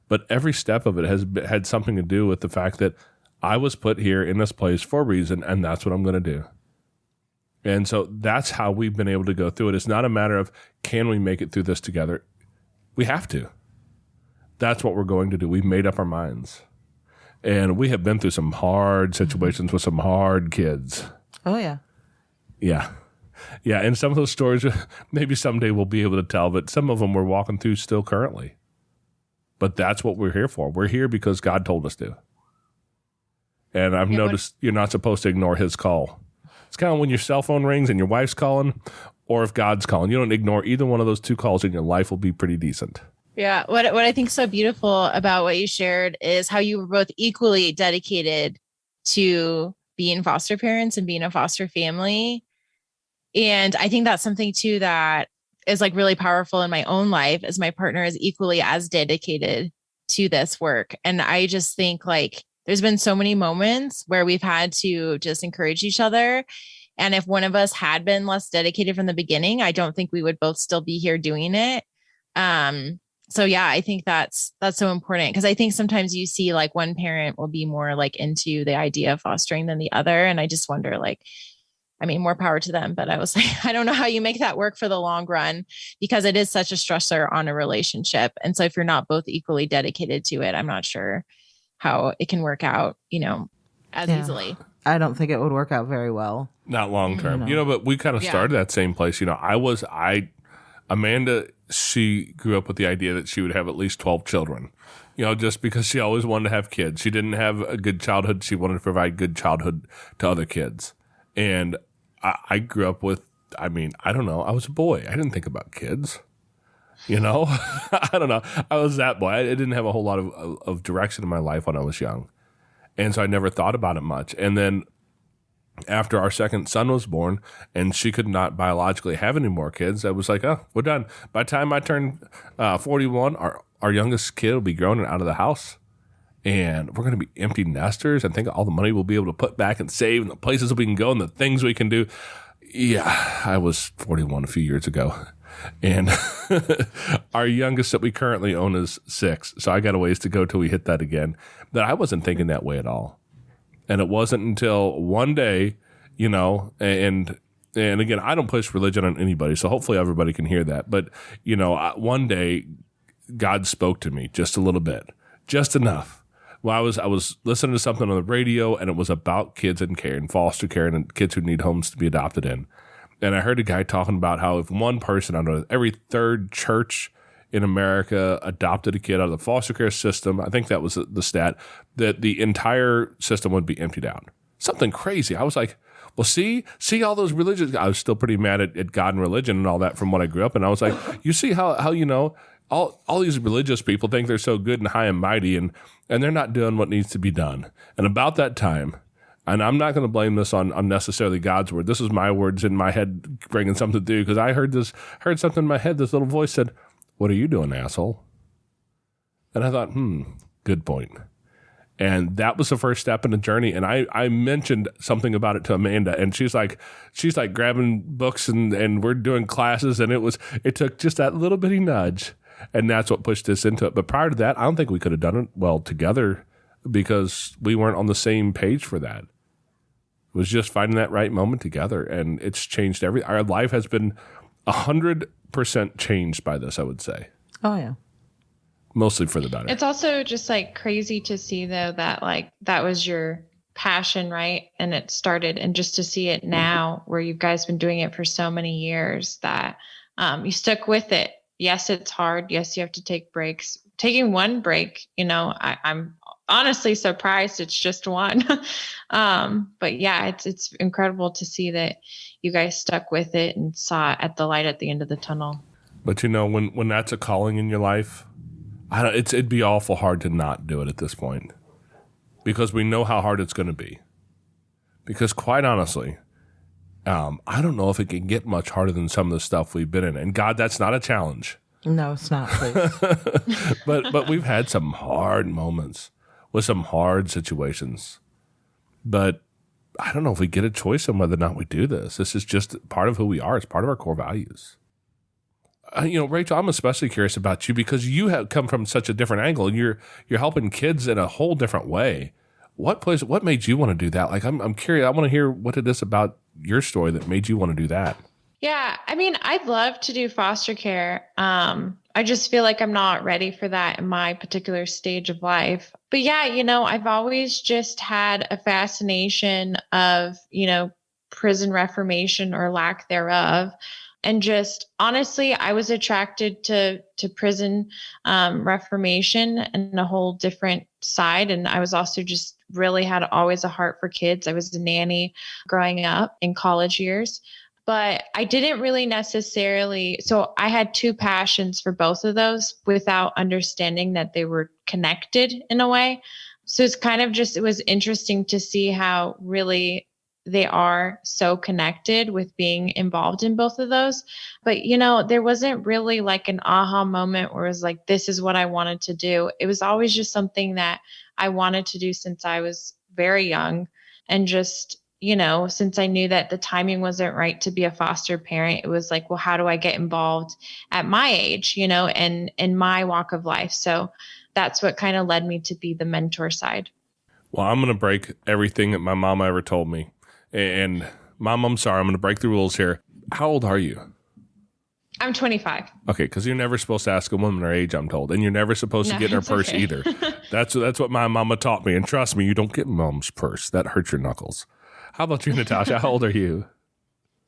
But every step of it has had something to do with the fact that I was put here in this place for a reason, and that's what I'm going to do. And so that's how we've been able to go through it. It's not a matter of can we make it through this together. We have to. That's what we're going to do. We've made up our minds. And we have been through some hard situations with some hard kids. Oh, yeah. Yeah. Yeah, and some of those stories, maybe someday we'll be able to tell, but some of them we're walking through still currently. But that's what we're here for. We're here because God told us to. And I've noticed you're not supposed to ignore his call. It's kind of when your cell phone rings and your wife's calling, or if God's calling. You don't ignore either one of those two calls, and your life will be pretty decent. Yeah. What I think is so beautiful about what you shared is how you were both equally dedicated to being foster parents and being a foster family. And I think that's something too that is like really powerful in my own life, as my partner is equally as dedicated to this work. And I just think like there's been so many moments where we've had to just encourage each other. And if one of us had been less dedicated from the beginning, I don't think we would both still be here doing it. So yeah, I think that's so important, because I think sometimes you see like one parent will be more like into the idea of fostering than the other. And I just wonder, like, I mean, more power to them. But I was like, I don't know how you make that work for the long run, because it is such a stressor on a relationship. And so if you're not both equally dedicated to it, I'm not sure how it can work out, as easily. I don't think it would work out very well. Not long term. But we kind of started that same place. Amanda, she grew up with the idea that she would have at least 12 children, just because she always wanted to have kids. She didn't have a good childhood. She wanted to provide good childhood to other kids. And I grew up with, I don't know. I was a boy. I didn't think about kids, I don't know. I was that boy. I didn't have a whole lot of direction in my life when I was young. And so I never thought about it much. And then after our second son was born and she could not biologically have any more kids, I was like, oh, we're done. By the time I turned 41, our youngest kid will be grown and out of the house. And we're going to be empty nesters, and think of all the money we'll be able to put back and save, and the places we can go and the things we can do. Yeah, I was 41 a few years ago. And our youngest that we currently own is 6. So I got a ways to go till we hit that again. But I wasn't thinking that way at all. And it wasn't until one day, and again, I don't push religion on anybody, so hopefully everybody can hear that. But, one day God spoke to me just a little bit, just enough. Well, I was listening to something on the radio, and it was about kids in care and foster care and kids who need homes to be adopted in. And I heard a guy talking about how if one person out of every third church in America adopted a kid out of the foster care system, I think that was the stat, that the entire system would be emptied out. Something crazy. I was like, well, see all those religions. I was still pretty mad at God and religion and all that from what I grew up in. I was like, you see how all these religious people think they're so good and high and mighty, and they're not doing what needs to be done. And about that time, and I'm not going to blame this on unnecessarily God's word. This is my words in my head bringing something to do, because I heard something in my head. This little voice said, "What are you doing, asshole?" And I thought, good point. And that was the first step in the journey. And I mentioned something about it to Amanda, and she's like grabbing books and we're doing classes, and it took just that little bitty nudge. And that's what pushed us into it. But prior to that, I don't think we could have done it well together, because we weren't on the same page for that. It was just finding that right moment together, and it's changed our life has been 100% changed by this, I would say. Oh, yeah. Mostly for the better. It's also just like crazy to see, though, that like that was your passion, right? And it started, and just to see it now where you guys been doing it for so many years, that you stuck with it. Yes, it's hard. Yes, you have to take breaks. Taking one break, I'm honestly surprised it's just one. But yeah, it's incredible to see that you guys stuck with it and saw at the light at the end of the tunnel. But when that's a calling in your life, it'd be awful hard to not do it at this point, because we know how hard it's going to be. Because quite honestly, I don't know if it can get much harder than some of the stuff we've been in. And God, that's not a challenge. No, it's not, please. But we've had some hard moments with some hard situations. But I don't know if we get a choice on whether or not we do this. This is just part of who we are. It's part of our core values. Rachel, I'm especially curious about you, because you have come from such a different angle, and you're helping kids in a whole different way. What made you want to do that? Like, I'm curious. I want to hear what it is about your story that made you want to do that. Yeah. I mean, I'd love to do foster care. I I just feel like I'm not ready for that in my particular stage of life. But yeah, I've always just had a fascination of, prison reformation or lack thereof. And just honestly, I was attracted to prison reformation and a whole different side. And I was also just really had always a heart for kids. I was a nanny growing up in college years. But I didn't really necessarily, so I had two passions for both of those without understanding that they were connected in a way. So it's kind of just, it was interesting to see how really they are so connected with being involved in both of those. But, there wasn't really like an aha moment where it was like, this is what I wanted to do. It was always just something that I wanted to do since I was very young. And just, since I knew that the timing wasn't right to be a foster parent, it was like, well, how do I get involved at my age, and in my walk of life? So that's what kind of led me to be the mentor side. Well, I'm going to break everything that my mama ever told me. And Mom, I'm sorry, I'm going to break the rules here. How old are you? I'm 25. Okay, because you're never supposed to ask a woman her age, I'm told. And you're never supposed to get in her purse either. That's what my mama taught me. And trust me, you don't get mom's purse. That hurts your knuckles. How about you, Natasha? How old are you?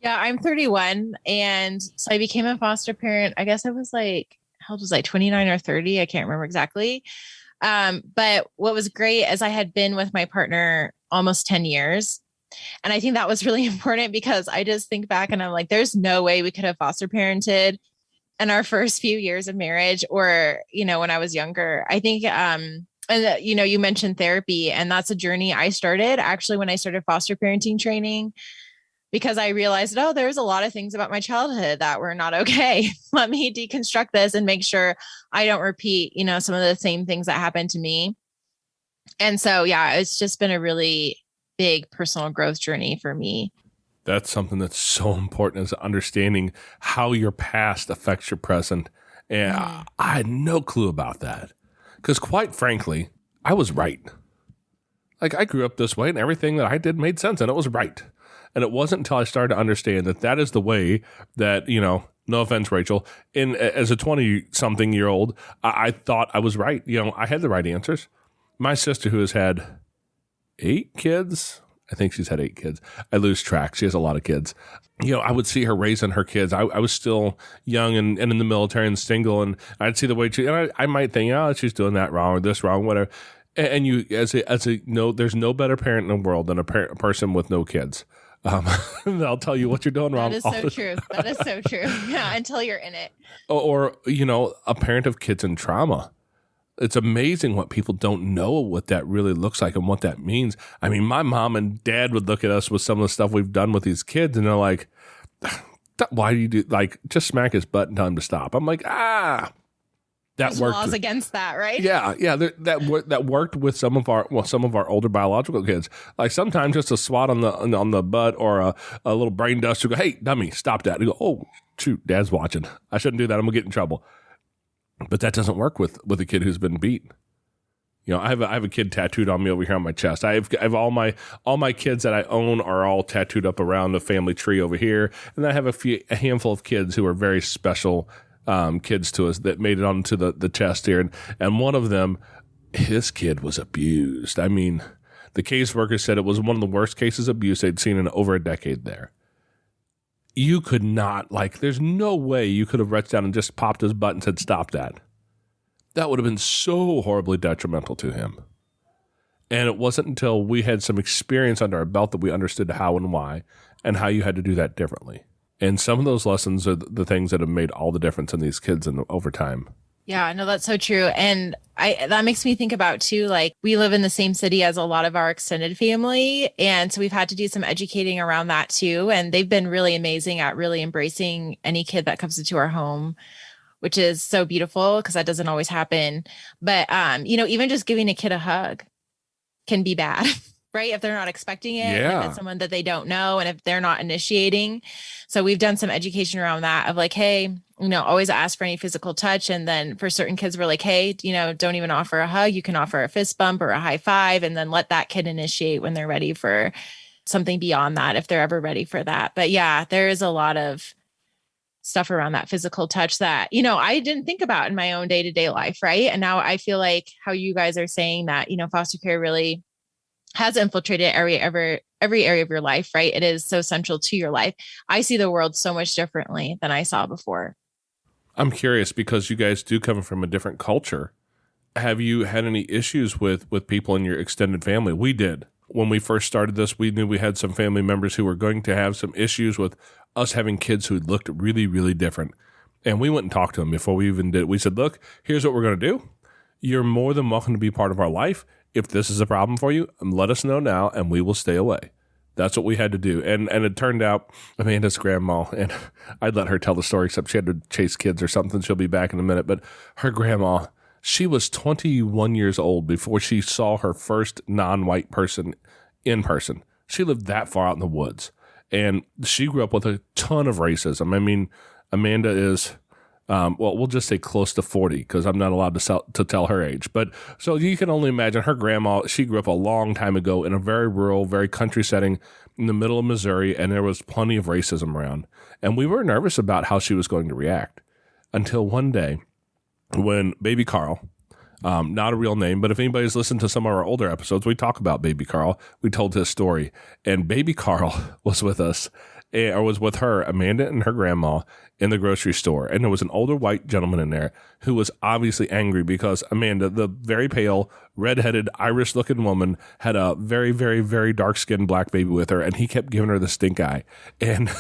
Yeah, I'm 31. And so I became a foster parent. I guess I was like, how old was I, 29 or 30? I can't remember exactly. But what was great is I had been with my partner almost 10 years. And I think that was really important because I just think back and I'm like, there's no way we could have foster parented in our first few years of marriage or, when I was younger. I think, and you mentioned therapy, and that's a journey I started actually when I started foster parenting training, because I realized, there's a lot of things about my childhood that were not okay. Let me deconstruct this and make sure I don't repeat, some of the same things that happened to me. And so, yeah, it's just been a really big personal growth journey for me. That's something that's so important, is understanding how your past affects your present. And I had no clue about that because, quite frankly, I was right. Like, I grew up this way and everything that I did made sense and it was right. And it wasn't until I started to understand that is the way that, no offense, Rachel, as a 20-something-year-old, I thought I was right. I had the right answers. My sister, who has had 8 kids. I think she's had 8 kids. I lose track. She has a lot of kids. I would see her raising her kids. I was still young and in the military and single, and I'd see the way I might think, she's doing that wrong or this wrong, whatever. And you, there's no better parent in the world than a person with no kids. They'll tell you what you're doing wrong. That is so true. That is so true. Yeah, until you're in it. Or a parent of kids in trauma. It's amazing what people don't know what that really looks like and what that means. I mean, my mom and dad would look at us with some of the stuff we've done with these kids, and they're like, why do you do, just smack his butt and tell him to stop. I'm like, that There's worked. Laws against that, right? Yeah. That worked with some of our older biological kids. Like sometimes just a swat on the butt or a little brain duster. Go, hey, dummy, stop that. You go, oh, shoot, Dad's watching. I shouldn't do that. I'm gonna get in trouble. But that doesn't work with a kid who's been beat. I have a kid tattooed on me over here on my chest. I have all my kids that I own are all tattooed up around the family tree over here, and I have a handful of kids who are very special kids to us that made it onto the chest here. And one of them, his kid was abused. I mean, the caseworker said it was one of the worst cases of abuse they'd seen in over a decade there. You could not, there's no way you could have reached down and just popped his butt and said, stop that. That would have been so horribly detrimental to him. And it wasn't until we had some experience under our belt that we understood how and why and how you had to do that differently. And some of those lessons are the things that have made all the difference in these kids over time. Yeah, no, that's so true. And that makes me think about too, we live in the same city as a lot of our extended family. And so we've had to do some educating around that too. And they've been really amazing at really embracing any kid that comes into our home, which is so beautiful because that doesn't always happen. But, even just giving a kid a hug can be bad, right? If they're not expecting it, if it's someone that they don't know, and if they're not initiating. So we've done some education around that of hey, always ask for any physical touch. And then for certain kids, we're like, hey, don't even offer a hug. You can offer a fist bump or a high five, and then let that kid initiate when they're ready for something beyond that, if they're ever ready for that. But yeah, there is a lot of stuff around that physical touch that, I didn't think about in my own day-to-day life. Right. And now I feel like how you guys are saying that, foster care really has infiltrated every area of your life. Right. It is so central to your life. I see the world so much differently than I saw before. I'm curious because you guys do come from a different culture. Have you had any issues with people in your extended family? We did. When we first started this, we knew we had some family members who were going to have some issues with us having kids who looked really, really different. And we went and talked to them before we even did. We said, look, here's what we're going to do. You're more than welcome to be part of our life. If this is a problem for you, let us know now and we will stay away. That's what we had to do. And it turned out Amanda's grandma, and I'd let her tell the story, except she had to chase kids or something. She'll be back in a minute. But her grandma, she was 21 years old before she saw her first non-white person in person. She lived that far out in the woods. And she grew up with a ton of racism. I mean, Amanda is, we'll just say close to 40 because I'm not allowed to tell her age. But so you can only imagine her grandma, she grew up a long time ago in a very rural, very country setting in the middle of Missouri, and there was plenty of racism around. And we were nervous about how she was going to react until one day when baby Carl, not a real name, but if anybody's listened to some of our older episodes, we talk about baby Carl. We told his story, and baby Carl was with us, or was with her, Amanda and her grandma, in the grocery store. And there was an older white gentleman in there who was obviously angry because Amanda, the very pale, redheaded, Irish-looking woman, had a very, very, very dark-skinned black baby with her, and he kept giving her the stink eye. And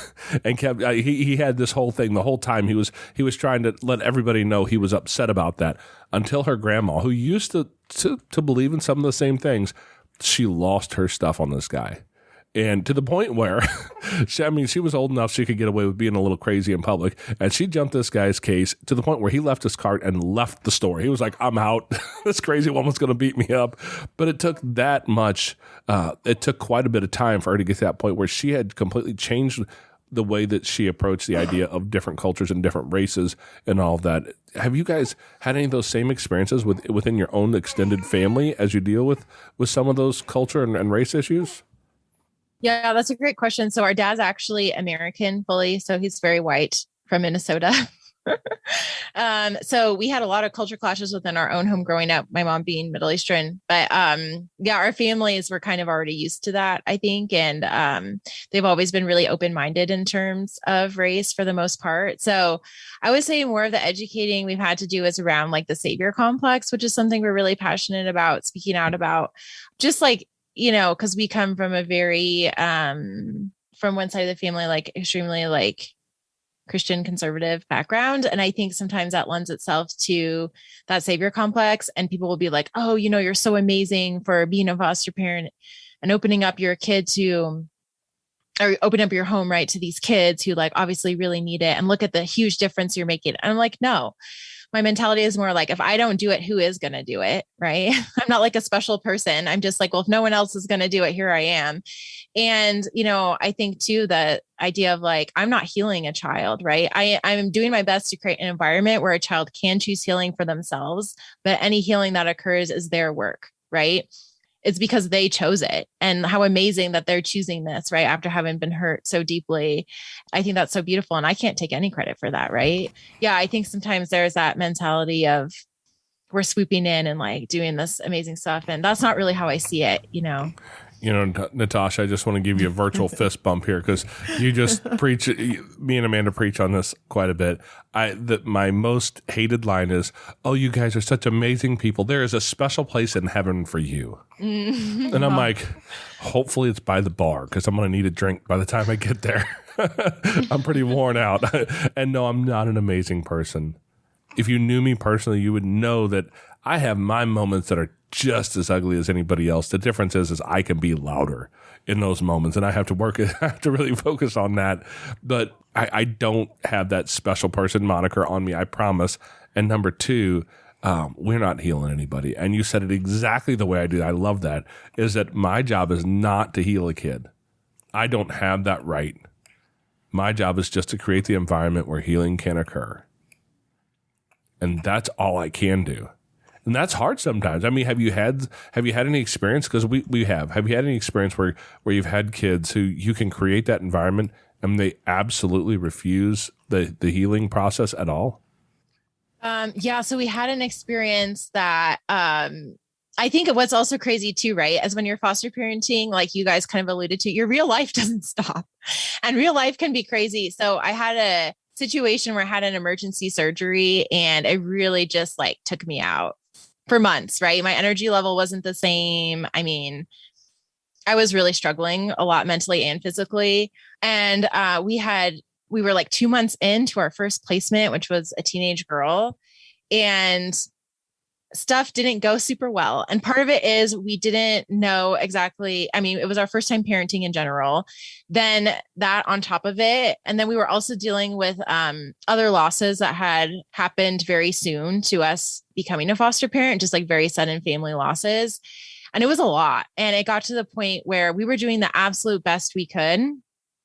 kept he had this whole thing the whole time. He was trying to let everybody know he was upset about that until her grandma, who used to believe in some of the same things, she lost her stuff on this guy. And to the point where, she was old enough she could get away with being a little crazy in public. And she jumped this guy's case to the point where he left his cart and left the store. He was like, I'm out. This crazy woman's going to beat me up. But it took that much. It took quite a bit of time for her to get to that point where she had completely changed the way that she approached the idea of different cultures and different races and all of that. Have you guys had any of those same experiences within your own extended family as you deal with some of those culture and race issues? Yeah, that's a great question. So our dad's actually American fully. So he's very white from Minnesota. So we had a lot of culture clashes within our own home growing up, my mom being Middle Eastern. But yeah, our families were kind of already used to that, I think. And they've always been really open-minded in terms of race for the most part. So I would say more of the educating we've had to do is around like the savior complex, which is something we're really passionate about speaking out about. Just like, because we come from a very, from one side of the family, like extremely like Christian conservative background. And I think sometimes that lends itself to that savior complex. And people will be like, oh, you're so amazing for being a foster parent and opening up your kid to, or open up your home, right, to these kids who like obviously really need it. And look at the huge difference you're making. And I'm like, no. My mentality is more like, if I don't do it, who is going to do it? Right. I'm not like a special person. I'm just like, well, if no one else is going to do it, here I am. And, I think too, the idea of like, I'm not healing a child, right? I'm doing my best to create an environment where a child can choose healing for themselves, but any healing that occurs is their work, right? It's because they chose it, and how amazing that they're choosing this, right? After having been hurt so deeply. I think that's so beautiful. And I can't take any credit for that. Right. Yeah. I think sometimes there's that mentality of we're swooping in and like doing this amazing stuff. And that's not really how I see it, Natasha, I just want to give you a virtual fist bump here because you just preach. Me and Amanda preach on this quite a bit. My most hated line is, "Oh, you guys are such amazing people. There is a special place in heaven for you." Mm-hmm. And I'm like, hopefully it's by the bar because I'm going to need a drink by the time I get there. I'm pretty worn out. And no, I'm not an amazing person. If you knew me personally, you would know that I have my moments that are just as ugly as anybody else. The difference is I can be louder in those moments, and I have to really focus on that. But I don't have that special person moniker on me, I promise. And number two, we're not healing anybody. And you said it exactly the way I do. I love that, is that my job is not to heal a kid. I don't have that right. My job is just to create the environment where healing can occur. And that's all I can do. And that's hard sometimes. I mean, have you had any experience? Because we have. Have you had any experience where you've had kids who you can create that environment and they absolutely refuse the healing process at all? Yeah. So we had an experience that I think what's also crazy too, right? As when you're foster parenting, like you guys kind of alluded to, your real life doesn't stop, and real life can be crazy. So I had a situation where I had an emergency surgery, and it really just like took me out for months, right? My energy level wasn't the same. I mean, I was really struggling a lot mentally and physically. And we were like 2 months into our first placement, which was a teenage girl, and stuff didn't go super well. And part of it is we didn't know exactly. I mean, it was our first time parenting in general. Then that on top of it. And then we were also dealing with other losses that had happened very soon to us becoming a foster parent, just like very sudden family losses. And it was a lot. And it got to the point where we were doing the absolute best we could.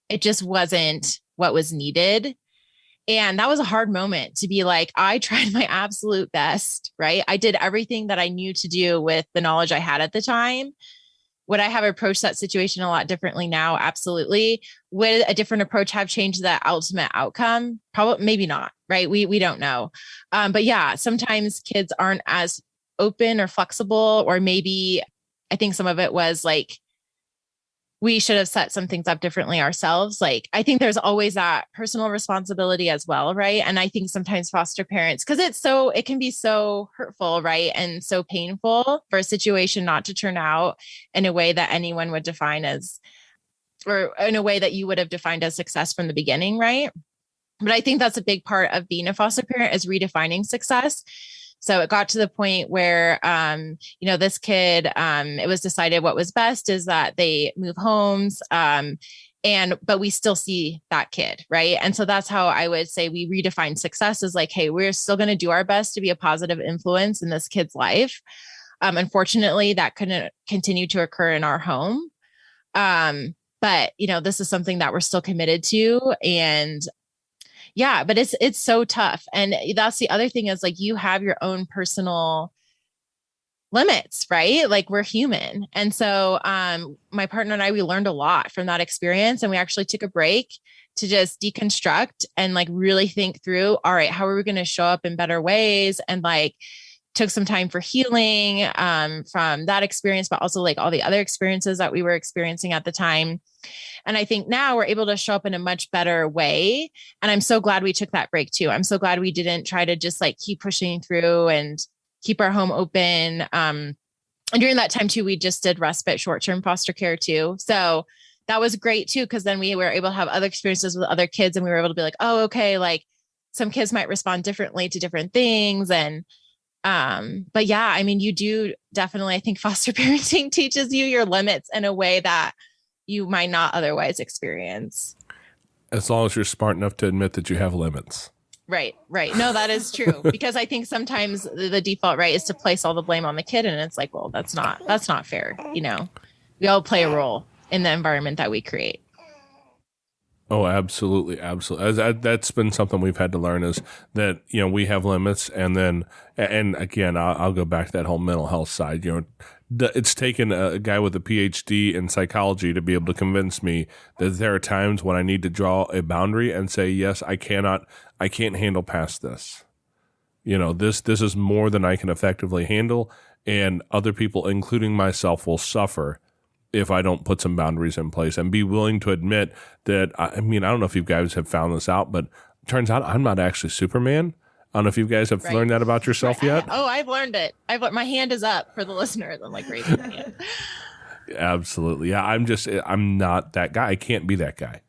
It just wasn't what was needed. And that was a hard moment to be like, I tried my absolute best, right? I did everything that I knew to do with the knowledge I had at the time. Would I have approached that situation a lot differently now? Absolutely. Would a different approach have changed that ultimate outcome? Probably, maybe not, right? We don't know. But yeah, sometimes kids aren't as open or flexible, or maybe I think some of it was like, we should have set some things up differently ourselves. Like, I think there's always that personal responsibility as well, right? And I think sometimes foster parents, because it can be so hurtful, right? And so painful for a situation not to turn out in a way that anyone would define as, or in a way that you would have defined as success from the beginning, right? But I think that's a big part of being a foster parent, is redefining success. So it got to the point where, this kid, it was decided what was best is that they move homes, but we still see that kid, right? And so that's how I would say we redefine success, is like, hey, we're still going to do our best to be a positive influence in this kid's life. Unfortunately, that couldn't continue to occur in our home. But, this is something that we're still committed to. And yeah, but it's so tough. And that's the other thing, is like, you have your own personal limits, right? Like, we're human. And so my partner and I, we learned a lot from that experience, and we actually took a break to just deconstruct and like really think through, all right, how are we going to show up in better ways? And like took some time for healing from that experience, but also like all the other experiences that we were experiencing at the time. And I think now we're able to show up in a much better way. And I'm so glad we took that break too. I'm so glad we didn't try to just like keep pushing through and keep our home open. And during that time too, we just did respite short-term foster care too. So that was great too, because then we were able to have other experiences with other kids, and we were able to be like, oh, okay, like some kids might respond differently to different things. And but yeah, I mean, you do definitely, I think foster parenting teaches you your limits in a way that you might not otherwise experience. As long as you're smart enough to admit that you have limits. Right. No, that is true. Because I think sometimes the default, right, is to place all the blame on the kid. And it's like, well, that's not fair. We all play a role in the environment that we create. Oh, absolutely. Absolutely. That's been something we've had to learn, is that, we have limits. And then, and again, I'll go back to that whole mental health side. It's taken a guy with a PhD in psychology to be able to convince me that there are times when I need to draw a boundary and say, yes, I can't handle past this. This is more than I can effectively handle, and other people, including myself, will suffer if I don't put some boundaries in place, and be willing to admit that, I don't know if you guys have found this out, but it turns out I'm not actually Superman. I don't know if you guys have learned that about yourself yet. I've learned it. My hand is up for the listeners. I'm like raising my hand. Absolutely. Yeah. I'm not that guy. I can't be that guy.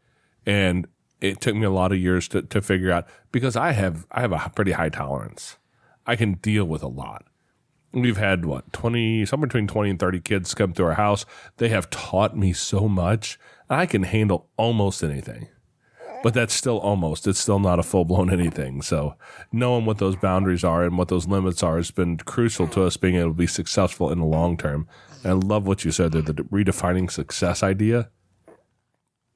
And it took me a lot of years to figure out, because I have a pretty high tolerance. I can deal with a lot. We've had somewhere between 20 and 30 kids come through our house. They have taught me so much. I can handle almost anything, but that's still almost, it's still not a full blown anything. So knowing what those boundaries are and what those limits are has been crucial to us being able to be successful in the long term. And I love what you said there, the redefining success idea,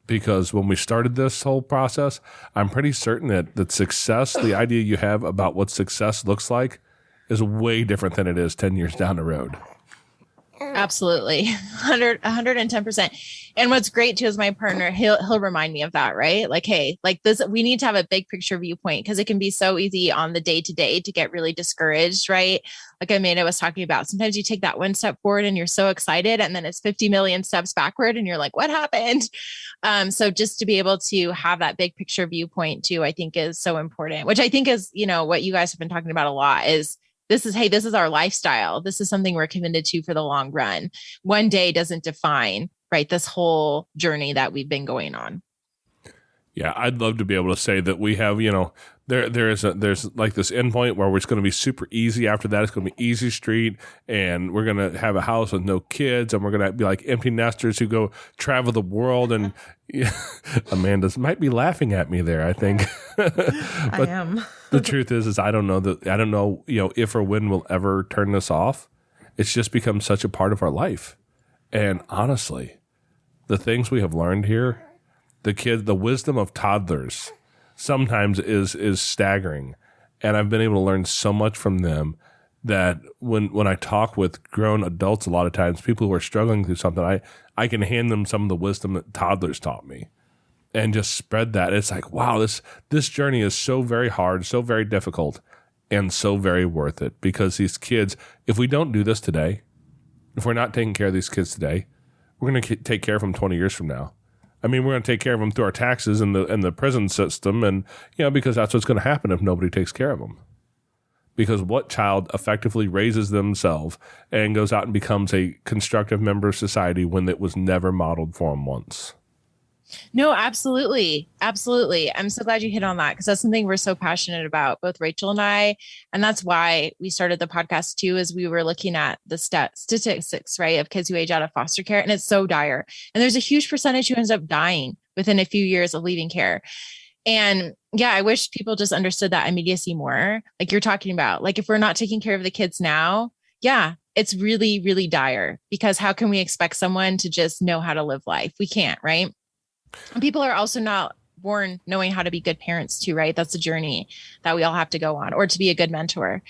because when we started this whole process, I'm pretty certain that success, the idea you have about what success looks like, is way different than it is 10 years down the road. Absolutely. 110%. And what's great too is my partner, he'll remind me of that, right? Like, hey, like this, we need to have a big picture viewpoint because it can be so easy on the day to day to get really discouraged, right? Like Amanda was talking about, sometimes you take that one step forward and you're so excited and then it's 50 million steps backward and you're like, what happened? So just to be able to have that big picture viewpoint too, I think is so important, which I think is, what you guys have been talking about a lot is, this is our lifestyle. This is something we're committed to for the long run. One day doesn't define, right, this whole journey that we've been going on. Yeah, I'd love to be able to say that we have, there's like this endpoint where it's going to be super easy. After that, it's going to be easy street, and we're going to have a house with no kids, and we're going to be like empty nesters who go travel the world. And Amanda might be laughing at me there, I think. I am. The truth is I don't know, if or when we'll ever turn this off. It's just become such a part of our life. And honestly, the things we have learned here, the wisdom of toddlers sometimes is staggering. And I've been able to learn so much from them that when I talk with grown adults, a lot of times, people who are struggling through something, I can hand them some of the wisdom that toddlers taught me and just spread that. It's like, wow, this journey is so very hard, so very difficult, and so very worth it, because these kids, if we don't do this today, if we're not taking care of these kids today, we're going to take care of them 20 years from now. I mean, we're going to take care of them through our taxes and the prison system, and because that's what's going to happen if nobody takes care of them. Because what child effectively raises themselves and goes out and becomes a constructive member of society when it was never modeled for them once? No, absolutely. Absolutely. I'm so glad you hit on that, because that's something we're so passionate about, both Rachel and I. And that's why we started the podcast too, is we were looking at the statistics, right, of kids who age out of foster care. And it's so dire. And there's a huge percentage who ends up dying within a few years of leaving care. And yeah, I wish people just understood that immediacy more. Like you're talking about, like if we're not taking care of the kids now, yeah, it's really, really dire, because how can we expect someone to just know how to live life? We can't, right? And people are also not born knowing how to be good parents too, right? That's a journey that we all have to go on, or to be a good mentor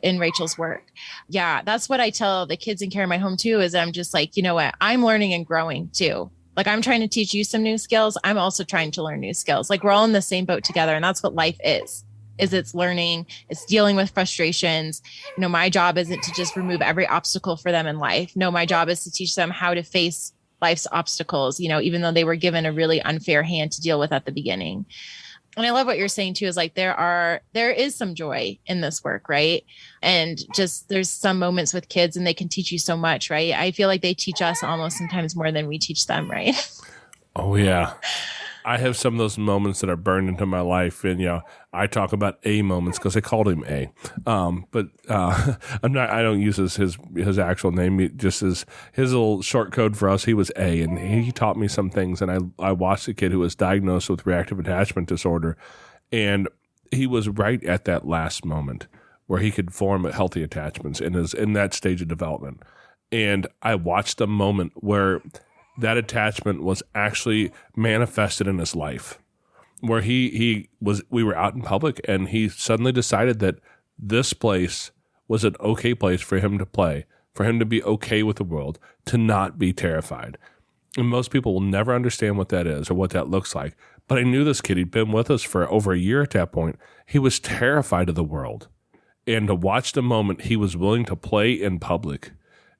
in Rachel's work. Yeah, that's what I tell the kids in care in my home too, is I'm just like, you know what? I'm learning and growing too. Like I'm trying to teach you some new skills. I'm also trying to learn new skills. Like we're all in the same boat together. And that's what life is it's learning, it's dealing with frustrations. My job isn't to just remove every obstacle for them in life. No, my job is to teach them how to face life's obstacles, even though they were given a really unfair hand to deal with at the beginning. And I love what you're saying too, is like, there is some joy in this work, right? And just, there's some moments with kids and they can teach you so much, right? I feel like they teach us almost sometimes more than we teach them, right? Oh yeah. I have some of those moments that are burned into my life, and I talk about A moments because I called him A, but I don't use his actual name. It just his little short code for us. He was A, and he taught me some things. And I watched a kid who was diagnosed with reactive attachment disorder, and he was right at that last moment where he could form healthy attachments in that stage of development. And I watched a moment where that attachment was actually manifested in his life, where we were out in public and he suddenly decided that this place was an okay place for him to play, for him to be okay with the world, to not be terrified. And most people will never understand what that is or what that looks like. But I knew this kid, he'd been with us for over a year at that point. He was terrified of the world. And to watch the moment he was willing to play in public.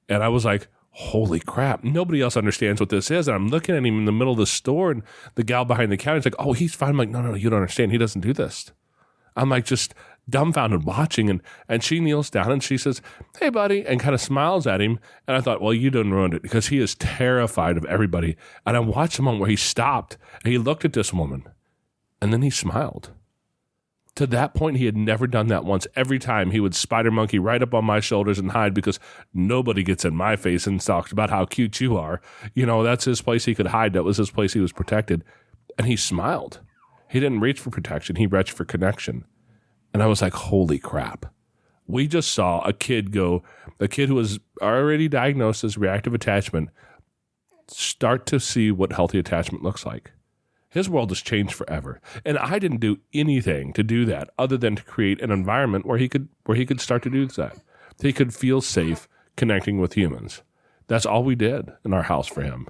And I was like, holy crap, nobody else understands what this is. And I'm looking at him in the middle of the store, and the gal behind the counter is like, oh, he's fine. I'm like, no, you don't understand. He doesn't do this. I'm like just dumbfounded watching. And she kneels down and she says, hey, buddy, and kind of smiles at him. And I thought, well, you done ruined it, because he is terrified of everybody. And I watched a moment where he stopped and he looked at this woman and then he smiled. To that point, he had never done that once. Every time he would spider monkey right up on my shoulders and hide, because nobody gets in my face and talks about how cute you are. That's his place he could hide. That was his place he was protected. And he smiled. He didn't reach for protection. He reached for connection. And I was like, holy crap. We just saw a kid who was already diagnosed as reactive attachment, start to see what healthy attachment looks like. His world has changed forever. And I didn't do anything to do that other than to create an environment where he could start to do that. He could feel safe connecting with humans. That's all we did in our house for him.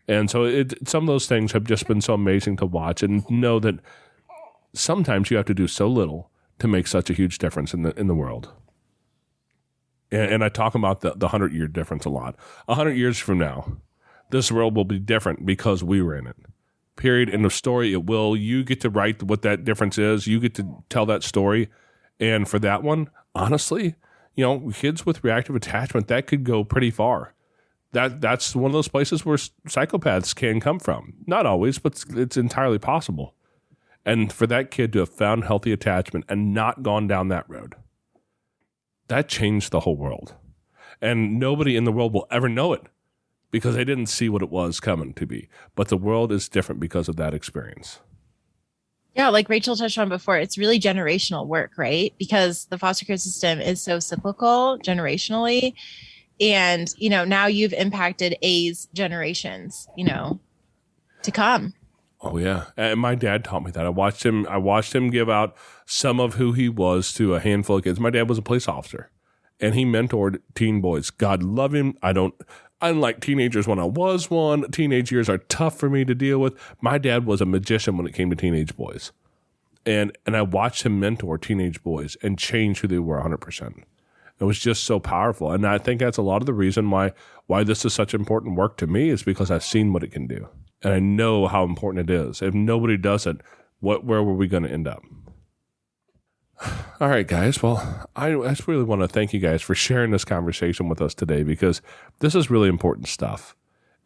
And so some of those things have just been so amazing to watch and know that sometimes you have to do so little to make such a huge difference in the world. And I talk about the 100-year difference a lot. 100 years from now, this world will be different because we were in it. Period. End of story. It will. You get to write what that difference is. You get to tell that story. And for that one, honestly, kids with reactive attachment, that could go pretty far. That's one of those places where psychopaths can come from. Not always, but it's entirely possible. And for that kid to have found healthy attachment and not gone down that road, that changed the whole world. And nobody in the world will ever know it because they didn't see what it was coming to be. But the world is different because of that experience. Yeah, like Rachel touched on before, it's really generational work, right? Because the foster care system is so cyclical generationally. And, now you've impacted A's generations, to come. Oh, yeah. And my dad taught me that. I watched him give out some of who he was to a handful of kids. My dad was a police officer, and he mentored teen boys. God love him. I didn't like teenagers when I was one. Teenage years are tough for me to deal with. My dad was a magician when it came to teenage boys. And I watched him mentor teenage boys and change who they were 100%. It was just so powerful. And I think that's a lot of the reason why this is such important work to me is because I've seen what it can do. And I know how important it is. If nobody does it, where were we going to end up? All right, guys. Well, I just really want to thank you guys for sharing this conversation with us today because this is really important stuff.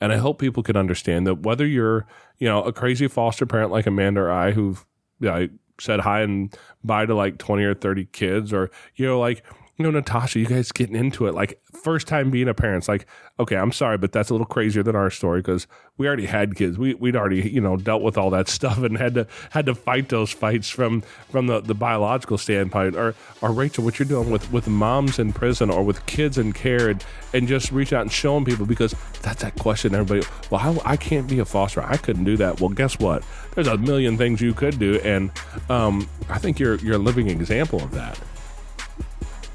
And I hope people can understand that whether you're, a crazy foster parent like Amanda or I who've said hi and bye to like 20 or 30 kids or, Natasha, you guys getting into it, like first time being a parent. It's like, okay, I'm sorry, but that's a little crazier than our story because we already had kids. We'd already, dealt with all that stuff and had to fight those fights from the biological standpoint. Or Rachel, what you're doing with moms in prison or with kids in care and just reach out and showing people because that's that question everybody, well, I can't be a foster. I couldn't do that. Well, guess what? There's a million things you could do. And I think you're a living example of that.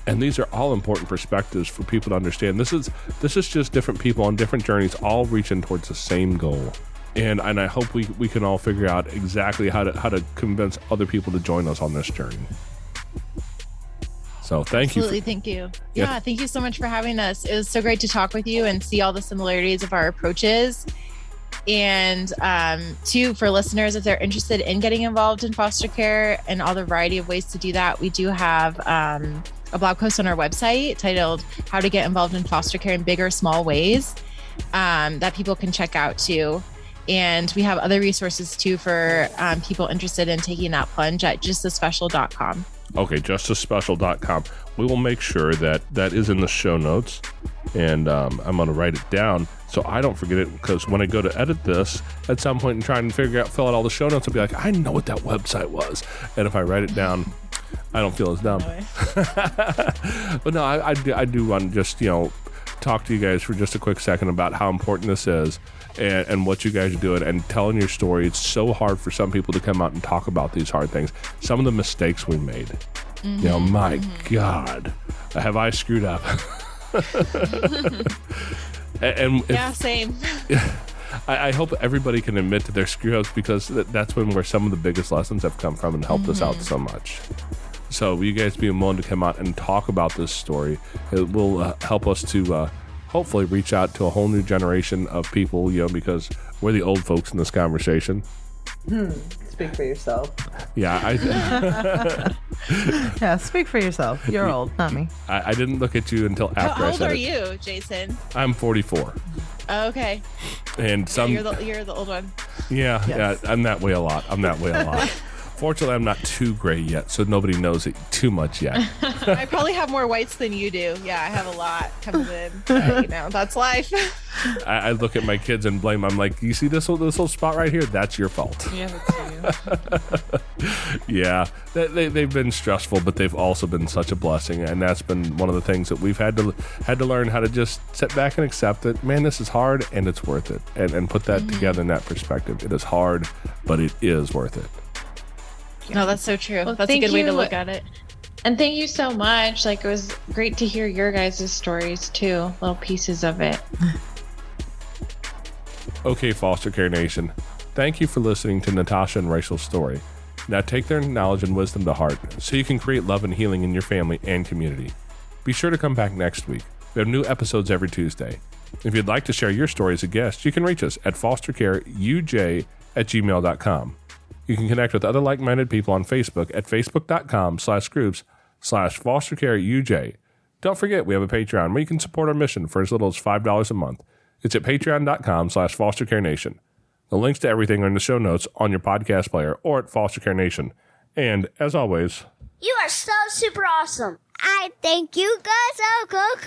And these are all important perspectives for people to understand. This is just different people on different journeys, all reaching towards the same goal. And I hope we can all figure out exactly how to convince other people to join us on this journey. So thank you. Absolutely, thank you. Yeah, thank you so much for having us. It was so great to talk with you and see all the similarities of our approaches. And too, for listeners, if they're interested in getting involved in foster care and all the variety of ways to do that, we do have a blog post on our website titled How to Get Involved in Foster Care in Big or Small Ways that people can check out too. And we have other resources too for people interested in taking that plunge at justthespecial.com. Okay, justthespecial.com. We will make sure that is in the show notes. And I'm going to write it down so I don't forget it because when I go to edit this at some point and try and fill out all the show notes, I'll be like, I know what that website was. And if I write it down, I don't feel as dumb. But no, I do want to just, talk to you guys for just a quick second about how important this is and what you guys are doing and telling your story. It's so hard for some people to come out and talk about these hard things. Some of the mistakes we made. My God, have I screwed up? Same. I hope everybody can admit to their screw-ups because that's where some of the biggest lessons have come from and helped us out so much. So you guys being willing to come out and talk about this story, it will help us to hopefully reach out to a whole new generation of people, because we're the old folks in this conversation. Speak for yourself. Yeah, yeah, speak for yourself. You're old, not me. I didn't look at you until after I said it. How old are you, Jason? I'm 44. Oh, okay. And you're the old one. Yeah, yes. Yeah, I'm that way a lot. Fortunately, I'm not too gray yet, so nobody knows it too much yet. I probably have more whites than you do. Yeah, I have a lot coming in. But, that's life. I look at my kids and blame. I'm like, you see this little spot right here? That's your fault. Yeah, that's you. Yeah, they've been stressful, but they've also been such a blessing, and that's been one of the things that we've had to learn how to just sit back and accept that, man, this is hard and it's worth it, and put that together in that perspective. It is hard, but it is worth it. No, that's so true. Well, that's a good way to look at it. And thank you so much. Like, it was great to hear your guys' stories too, little pieces of it. Okay, Foster Care Nation, thank you for listening to Natasha and Rachel's story. Now take their knowledge and wisdom to heart so you can create love and healing in your family and community. Be sure to come back next week. We have new episodes every Tuesday. If you'd like to share your story as a guest, you can reach us at fostercareuj@gmail.com. You can connect with other like-minded people on Facebook at facebook.com/groups/fostercareuj. Don't forget, we have a Patreon where you can support our mission for as little as $5 a month. It's at patreon.com/fostercarenation. The links to everything are in the show notes on your podcast player or at Foster Care Nation. And as always, you are so super awesome. I think you guys so cool.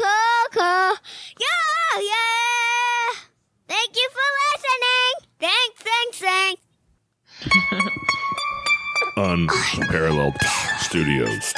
Yeah. Thank you for listening. Thanks. Unparalleled Studios.